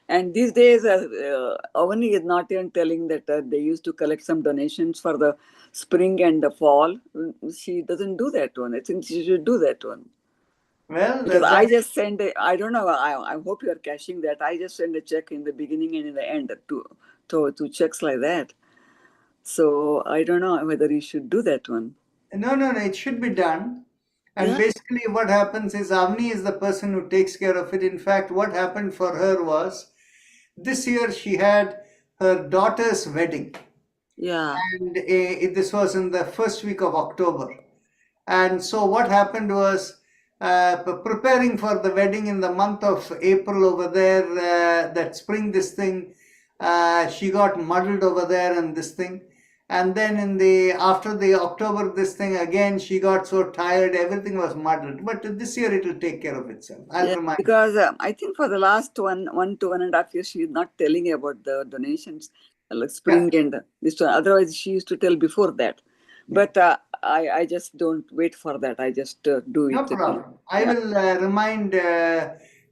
and these days, Avani is not even telling that they used to collect some donations for the spring and the fall. She doesn't do that one. I think she should do that one. Well, because I just send I don't know. I hope you are cashing that. I just send a check in the beginning and in the end to checks like that. So I don't know whether you should do that one. No, it should be done. And Yeah. basically, what happens is Avni is the person who takes care of it. In fact, what happened for her was this year she had her daughter's wedding, Yeah. and this was in the first week of October. And so, what happened was preparing for the wedding in the month of April over there, that spring, this thing, she got muddled over there and this thing. And then after the October, this thing again, she got so tired, everything was muddled. But this year it will take care of itself. I'll Yeah, remind you. because I think for the last 1.5 years, she is not telling about the donations, like spring and this one. Otherwise, she used to tell before that. But I just don't wait for that. I just do No it. problem. I will remind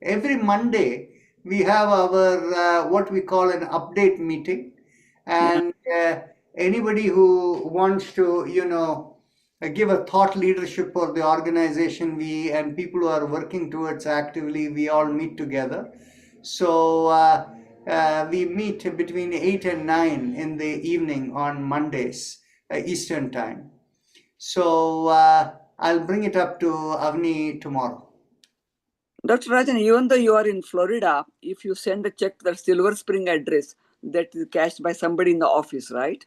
every Monday we have our what we call an update meeting, and anybody who wants to, give a thought leadership for the organization, and people who are working towards actively, we all meet together. So we meet between 8 and 9 in the evening on Mondays, Eastern time. So I'll bring it up to Avni tomorrow. Dr. Rajan, even though you are in Florida, if you send a check to the Silver Spring address, that is cashed by somebody in the office, right?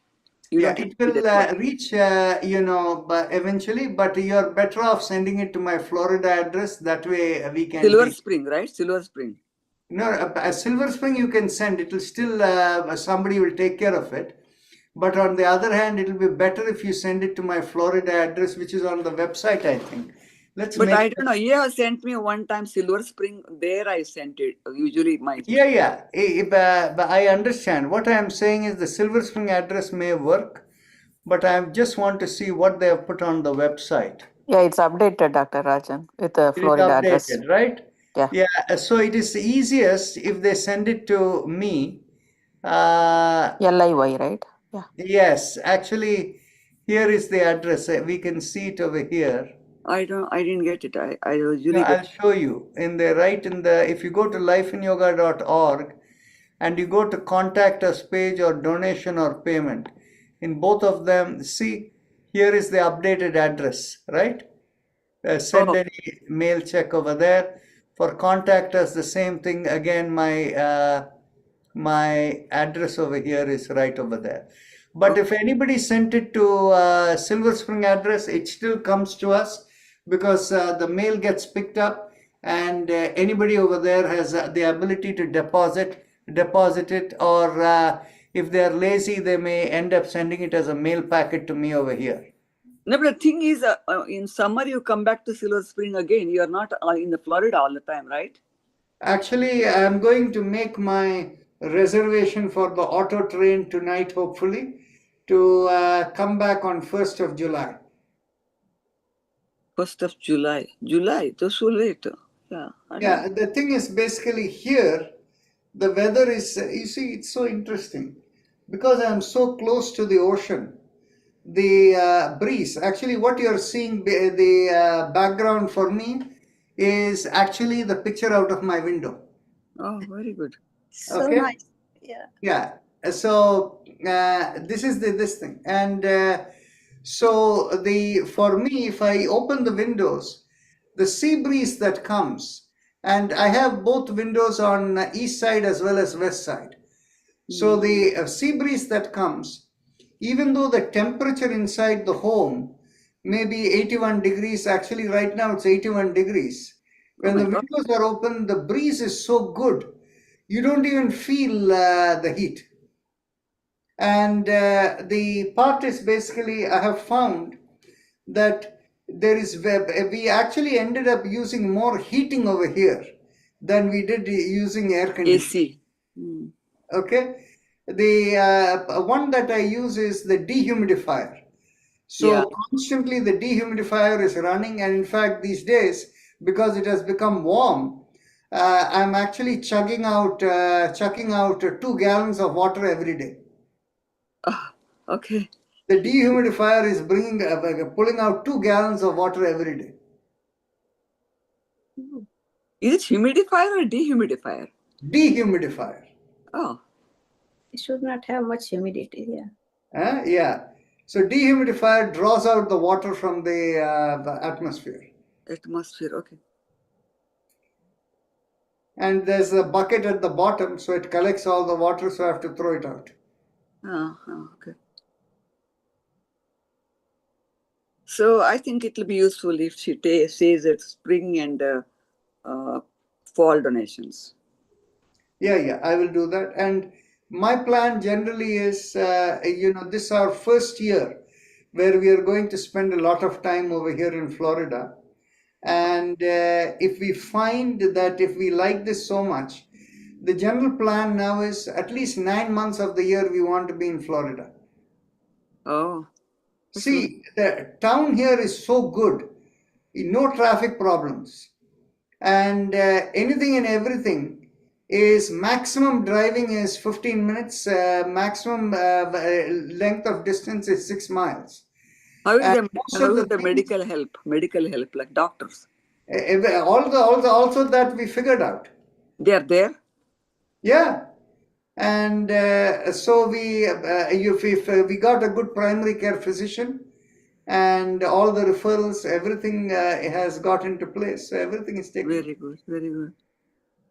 You Yeah, don't it will have to reach, but eventually, but you're better off sending it to my Florida address. That way we can. Silver Spring, right? Silver Spring. No, a Silver Spring you can send. It will still, somebody will take care of it. But on the other hand, it will be better if you send it to my Florida address, which is on the website, I think. But I don't know. You have sent me one time Silver Spring. There I sent it. Usually my. Yeah. But I understand. What I am saying is the Silver Spring address may work, but I just want to see what they have put on the website. Yeah, it's updated, Dr. Rajan, with the Florida address. It is updated, right? Yeah. Yeah. So it is easiest if they send it to me. LIY, right? Yeah. Yes, actually, here is the address. We can see it over here. I didn't get it. I usually I'll show you if you go to lifeinyoga.org and you go to contact us page or donation or payment, in both of them, see, here is the updated address, right? Send any mail check over there. For contact us, the same thing. Again, my address over here is right over there. But if anybody sent it to Silver Spring address, it still comes to us because the mail gets picked up, and anybody over there has the ability to deposit it, or if they're lazy, they may end up sending it as a mail packet to me over here. No, but the thing is, in summer you come back to Silver Spring again. You are not in the Florida all the time, right? Actually, I'm going to make my reservation for the auto train tonight, hopefully, to come back on 1st of July. 1st of July. July, that's so late. Yeah. Yeah, the thing is basically here, the weather is, you see, it's so interesting because I'm so close to the ocean. The breeze, actually what you're seeing, the background for me is actually the picture out of my window. Oh, very good. So Okay. nice. Yeah. Yeah. So this is this thing, and so for me, if I open the windows, the sea breeze that comes, and I have both windows on east side as well as west side. So the sea breeze that comes, even though the temperature inside the home may be 81 degrees, actually right now it's 81 degrees. When the windows are open, the breeze is so good, you don't even feel the heat. And the part is basically, I have found that we actually ended up using more heating over here than we did using air conditioning. AC. Okay. The one that I use is the dehumidifier. So constantly the dehumidifier is running, and in fact these days, because it has become warm, I'm actually chucking out 2 gallons of water every day. Okay. The dehumidifier is pulling out 2 gallons of water every day. Is it humidifier or dehumidifier? Dehumidifier. Oh. It should not have much humidity. Yeah. Yeah. So dehumidifier draws out the water from the atmosphere. Atmosphere, okay. And there's a bucket at the bottom, so it collects all the water, so I have to throw it out. Okay. So I think it will be useful if she says it's spring and fall donations. Yeah, I will do that. And my plan generally is, this is our first year where we are going to spend a lot of time over here in Florida. And if we find that if we like this so much, the general plan now is at least 9 months of the year we want to be in Florida. Oh. See, the town here is so good, no traffic problems, and anything and everything is maximum driving is 15 minutes, maximum length of distance is 6 miles. How is And the, most how of is the the medical help? Medical help, like doctors. Also that we figured out. They are there? Yeah. And so if we got a good primary care physician and all the referrals, everything has got into place. So everything is taken. Very good, very good.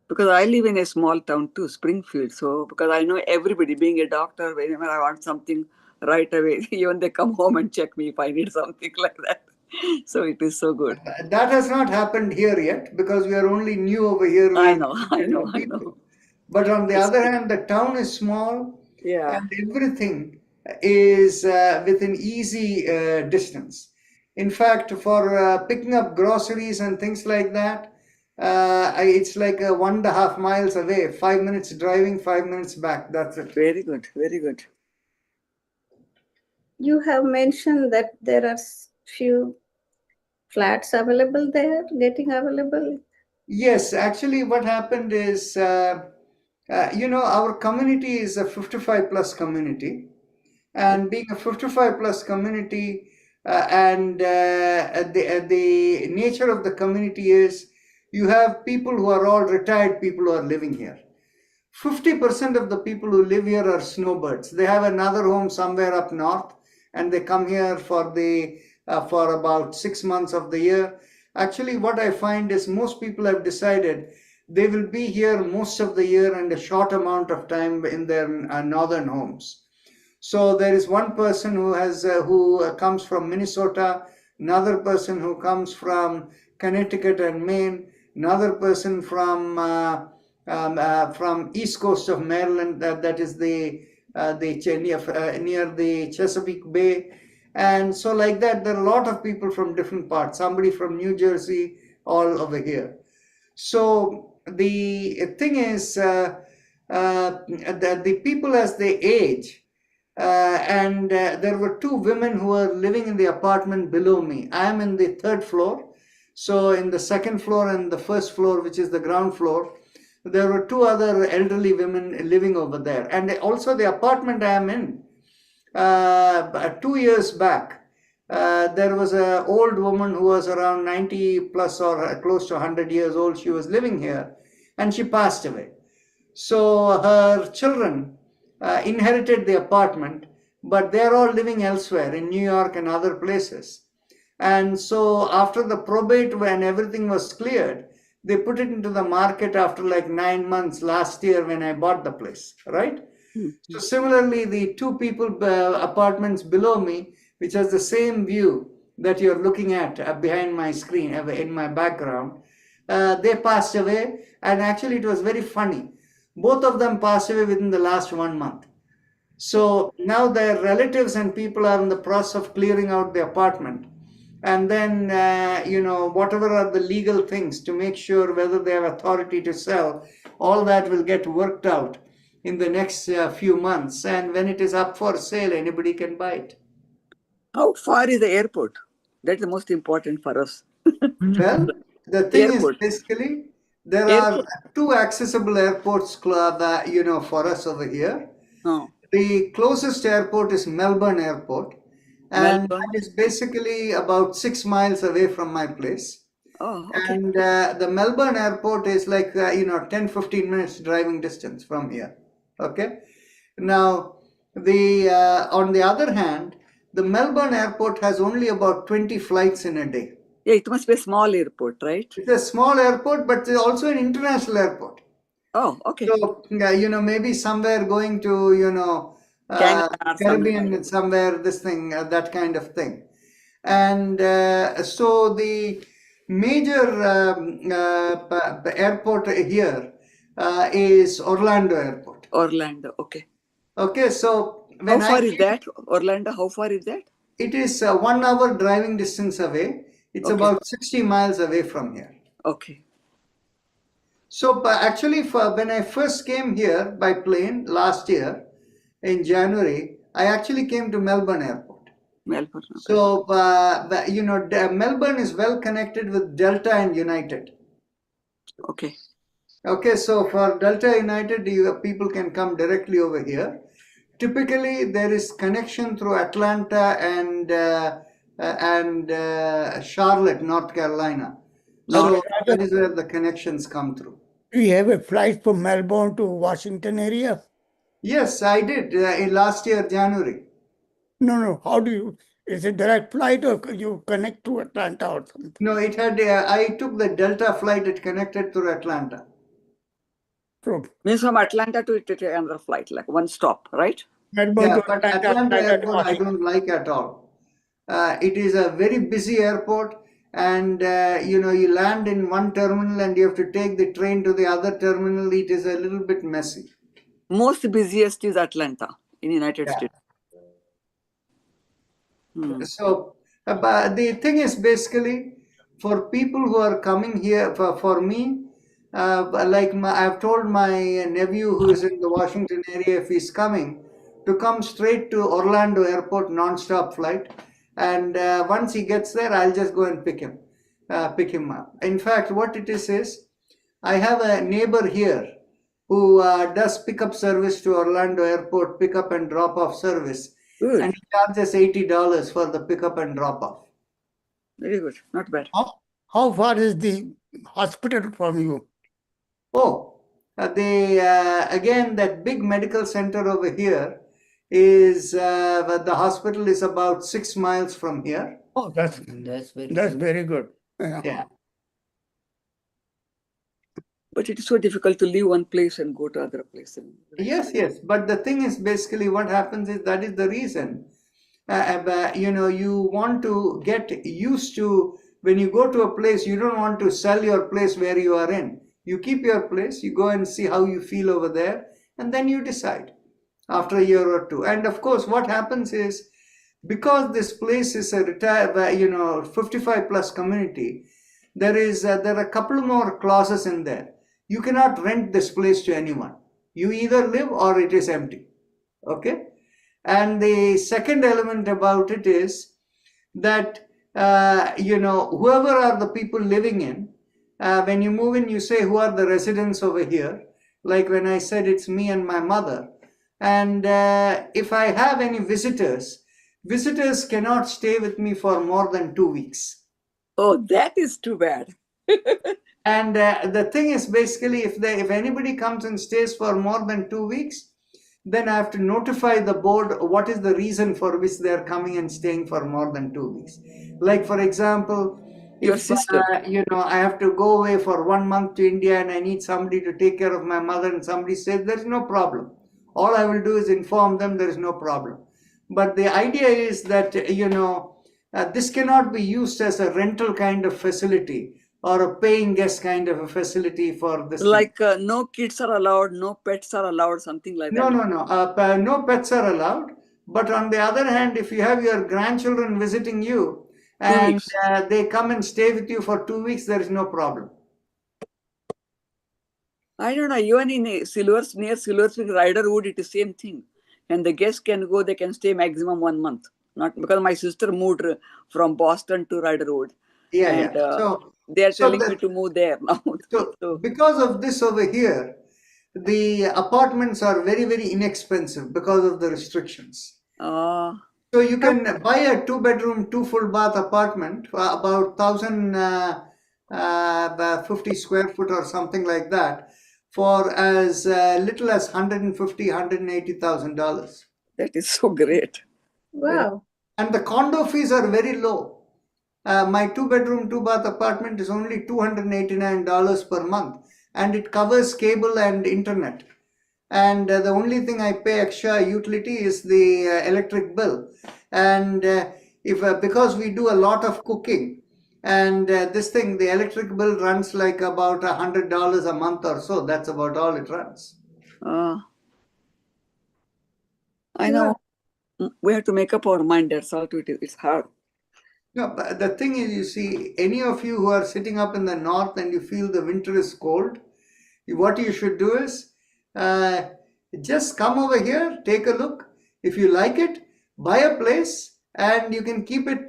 Because I live in a small town too, Springfield. So because I know everybody, being a doctor, whenever I want something right away, even they come home and check me if I need something like that. So it is so good. That has not happened here yet because we are only new over here. I know. But on the other hand, the town is small, Yeah. and everything is within easy distance. In fact, for picking up groceries and things like that, it's like 1.5 miles away. 5 minutes driving, 5 minutes back. That's it. Very good, very good. You have mentioned that there are few flats available there, getting available. Yes, actually, what happened is, our community is a 55 plus community, and being a 55 plus community, and the nature of the community is you have people who are all retired people who are living here. 50% of the people who live here are snowbirds. They have another home somewhere up north, and they come here for about 6 months of the year. Actually, what I find is most people have decided they will be here most of the year and a short amount of time in their northern homes. So there is one person who comes from Minnesota, another person who comes from Connecticut and Maine, another person from east coast of Maryland, that is near the Chesapeake Bay. And so like that, there are a lot of people from different parts, somebody from New Jersey, all over here. So the thing is that the people as they age, and there were 2 women who were living in the apartment below me. I am in the 3rd floor. So in the 2nd floor and the 1st floor, which is the ground floor, there were 2 other elderly women living over there. And also the apartment I am in, 2 years back, there was an old woman who was around 90 plus or close to 100 years old. She was living here and she passed away. So her children inherited the apartment, but they're all living elsewhere in New York and other places. And so after the probate, when everything was cleared, they put it into the market after like 9 months last year when I bought the place, right? So similarly, the 2 people apartments below me, which has the same view that you're looking at behind my screen, in my background, they passed away. And actually it was very funny. Both of them passed away within the last 1 month. So now their relatives and people are in the process of clearing out the apartment. And then, whatever are the legal things to make sure whether they have authority to sell, all that will get worked out in the next few months. And when it is up for sale, anybody can buy it. How far is the airport? That's the most important for us. Well, the thing is basically, there are 2 accessible airports, for us over here. Oh. The closest airport is Melbourne Airport. And that is basically about 6 miles away from my place. Oh, okay. And the Melbourne Airport is like, 10-15 minutes driving distance from here. Okay. Now, On the other hand, the Melbourne airport has only about 20 flights in a day. Yeah, it must be a small airport, right? It's a small airport, but it's also an international airport. Oh, okay. So, maybe somewhere going to, Canada or Caribbean, something. somewhere, this thing, that kind of thing. And so the major airport here is Orlando Airport. Orlando, okay. Okay, so How far is that? Orlando, how far is that? It is 1 hour driving distance away. It's Okay. about 60 miles away from here. Okay. So actually, when I first came here by plane last year in January, I actually came to Melbourne Airport. Melbourne. Okay. So Melbourne is well connected with Delta and United. Okay. Okay, so for Delta United, people can come directly over here. Typically, there is connection through Atlanta and Charlotte, North Carolina. So that is where the connections come through. Do you have a flight from Melbourne to Washington area? Yes, I did in last year, January. No. How do you? Is it direct flight or you connect to Atlanta or something? No, it had. I took the Delta flight. It connected through Atlanta. So Means from Atlanta to another flight, like one stop, right? Melbourne Yeah, to but Atlanta Atlanta to Airport I Washington. don't like at all. It is a very busy airport, and you land in one terminal and you have to take the train to the other terminal. It is a little bit messy. Most busiest is Atlanta in United Yeah. States. So, but the thing is basically for people who are coming here, for me, I've told my nephew who is in the Washington area, if he's coming, to come straight to Orlando Airport, non-stop flight. And once he gets there, I'll just go and pick him up. In fact, what it is I have a neighbor here who does pickup service to Orlando Airport, pickup and drop off service. Good. And he charges $80 for the pickup and drop off. Very good. Not bad. How far is the hospital from you? Oh, again, that big medical center over here is the hospital is about 6 miles from here. Oh, that's very good. Yeah. But it is so difficult to leave one place and go to other place. Yes. But the thing is, basically, what happens is that is the reason. You want to get used to when you go to a place. You don't want to sell your place where you are in. You keep your place. You go and see how you feel over there, and then you decide after a year or two. And of course, what happens is because this place is a retired, 55 plus community. There are a couple more clauses in there. You cannot rent this place to anyone. You either live or it is empty. Okay? And the second element about it is that, whoever are the people living in, when you move in, you say, who are the residents over here? Like when I said it's me and my mother. And if I have any visitors cannot stay with me for more than 2 weeks. Oh, that is too bad. And the thing is basically if anybody comes and stays for more than 2 weeks, then I have to notify the board what is the reason for which they are coming and staying for more than 2 weeks. Like for example, Your if sister. I have to go away for 1 month to India and I need somebody to take care of my mother, and somebody says there is no problem. All I will do is inform them there is no problem. But the idea is that this cannot be used as a rental kind of facility or a paying guest kind of a facility for this. Like no kids are allowed, no pets are allowed, something like that. No. No pets are allowed. But on the other hand, if you have your grandchildren visiting you and they come and stay with you for 2 weeks, there is no problem. I don't know. Even in near Silver Spring, Riderwood, it is same thing. And the guests can go, they can stay maximum 1 month. Not because my sister moved from Boston to Riderwood. Yeah. So they are telling me to move there now. So because of this over here, the apartments are very, very inexpensive because of the restrictions. So you can buy a 2-bedroom, 2 full bath apartment for about 1,050 square foot or something like that for as little as $150,000, $180,000. That is so great. Wow. And the condo fees are very low. My 2-bedroom, 2-bath apartment is only $289 per month, and it covers cable and internet. And the only thing I pay extra utility is the electric bill. And because we do a lot of cooking, and the electric bill runs like about $100 a month or so. That's about all it runs. I know. We have to make up our mind. That's all it is. It's hard. No, but the thing is, you see, any of you who are sitting up in the north and you feel the winter is cold, what you should do is just come over here, take a look. If you like it, buy a place, and you can keep it,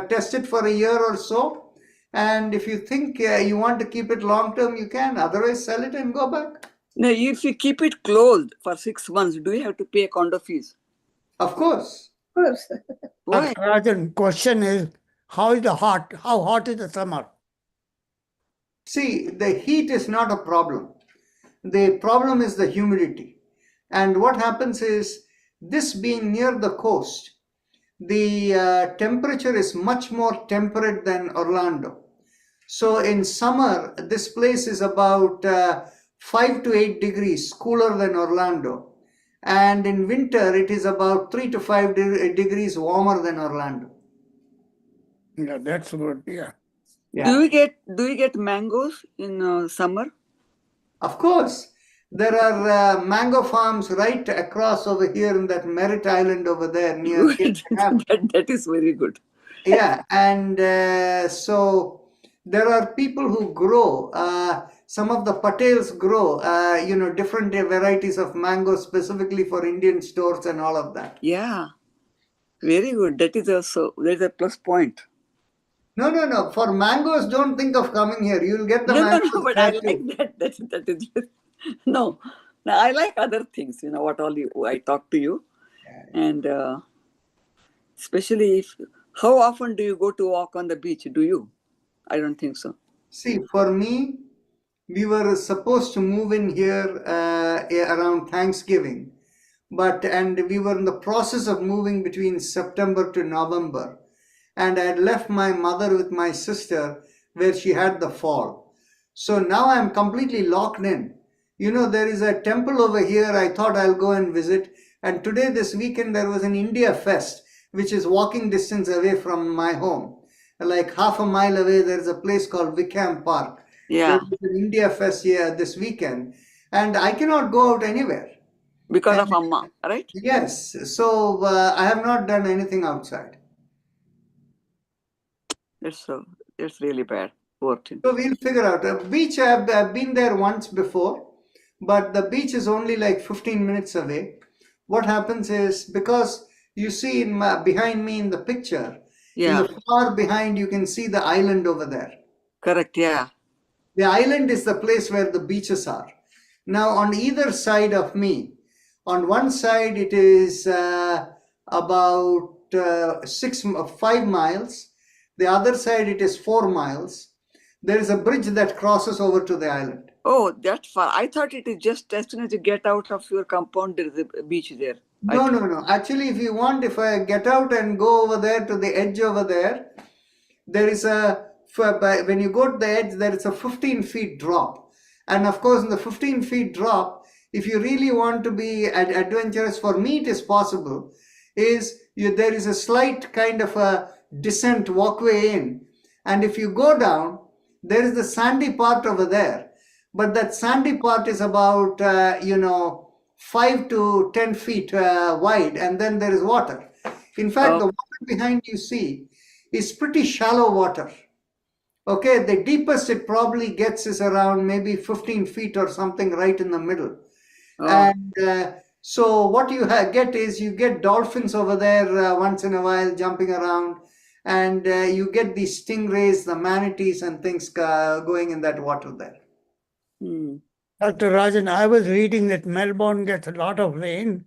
test it for a year or so. And if you think you want to keep it long term, you can. Otherwise, sell it and go back. Now, if you keep it closed for 6 months, do you have to pay condo fees? Of course. Of course. Why? Rajan, question is, how hot is the summer? See, the heat is not a problem. The problem is the humidity. And what happens is, this being near the coast, the temperature is much more temperate than Orlando. So in summer, this place is about 5 to 8 degrees cooler than Orlando. And in winter, it is about 3 to 5 degrees warmer than Orlando. Yeah, that's good. Yeah. Do you get mangoes in summer? Of course. There are mango farms right across over here in that Merritt Island over there near that is very good. Yeah, and so there are people who grow. Some of the Patels grow, different varieties of mangoes specifically for Indian stores and all of that. Yeah, very good. That is also, there's a plus point. No. For mangoes, don't think of coming here. You'll get the mangoes. No, but I like that. That is no. I like other things. What all I talk to you, and especially how often do you go to walk on the beach? Do you? I don't think so. See, for me, we were supposed to move in here around Thanksgiving, and we were in the process of moving between September to November. And I had left my mother with my sister where she had the fall. So now I'm completely locked in. There is a temple over here. I thought I'll go and visit. And today, this weekend, there was an India Fest, which is walking distance away from my home. Like half a mile away, there's a place called Wickham Park. Yeah. There's an India Fest here this weekend. And I cannot go out anywhere. Because of Amma, right? Yes. So I have not done anything outside. It's really bad. Poor thing. So we'll figure out. A beach, I've been there once before, but the beach is only like 15 minutes away. What happens is, because you see behind me in the picture, in the far behind, you can see the island over there. Correct, yeah. The island is the place where the beaches are. Now, on either side of me, on one side, it is about 5 miles. The other side, it is 4 miles. There is a bridge that crosses over to the island. Oh, that far. I thought it is just as soon as you get out of your compound, there is a beach there. No. Actually, if I get out and go over there to the edge over there, there is when you go to the edge, there is a 15 feet drop. And of course, in the 15 feet drop, if you really want to be adventurous, for me it is possible, there is a slight kind of a descent walkway in. And if you go down, there is the sandy part over there. But that sandy part is about, 5 to 10 feet wide, and then there is water. In fact, the water behind you see is pretty shallow water. Okay, the deepest it probably gets is around maybe 15 feet or something right in the middle. And so what you get is you get dolphins over there once in a while jumping around, and you get these stingrays, the manatees and things going in that water there. Dr. Rajan, I was reading that Melbourne gets a lot of rain.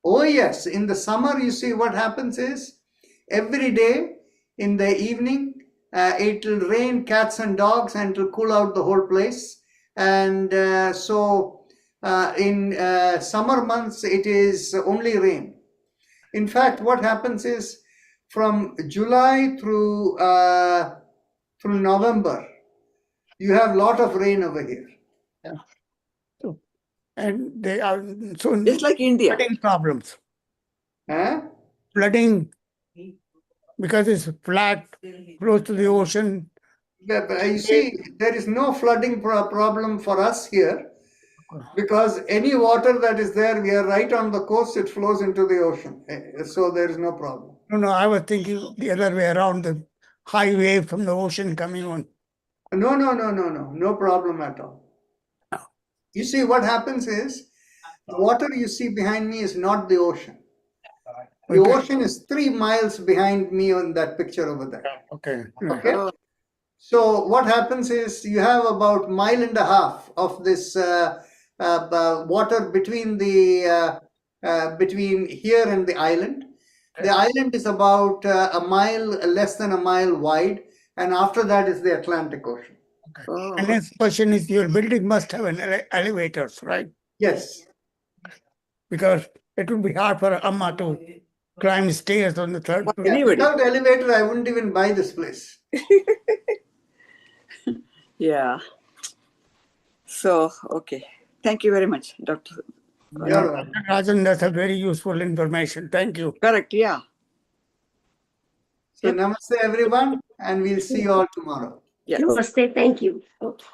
Oh yes, in the summer you see what happens is every day in the evening it will rain cats and dogs and it will cool out the whole place. And so In summer months, it is only rain. In fact, what happens is from July through November, you have a lot of rain over here. And they are so Just like India. flooding problems. Huh? Flooding because it's flat, close to the ocean. But you see, there is no flooding problem for us here because any water that is there, we are right on the coast, it flows into the ocean. So there is no problem. No, I was thinking the other way around, the high wave from the ocean coming on. No problem at all. You see, what happens is the water you see behind me is not the ocean. The Okay. ocean is 3 miles behind me on that picture over there. Okay. Okay. So what happens is you have about 1.5 miles of this water between the between here and the island. The island is about a mile, less than a mile wide, and after that is the Atlantic Ocean. Oh. And next question is, your building must have an elevators, right? Yes. Because it would be hard for Amma to climb stairs on the third floor. Anybody. Without elevator, I wouldn't even buy this place. Yeah. So, okay. Thank you very much, Dr. You're welcome. Rajan, that's a very useful information. Thank you. Correct, yeah. So namaste everyone, and we'll see you all tomorrow. Yes. Namaste, thank you. Okay.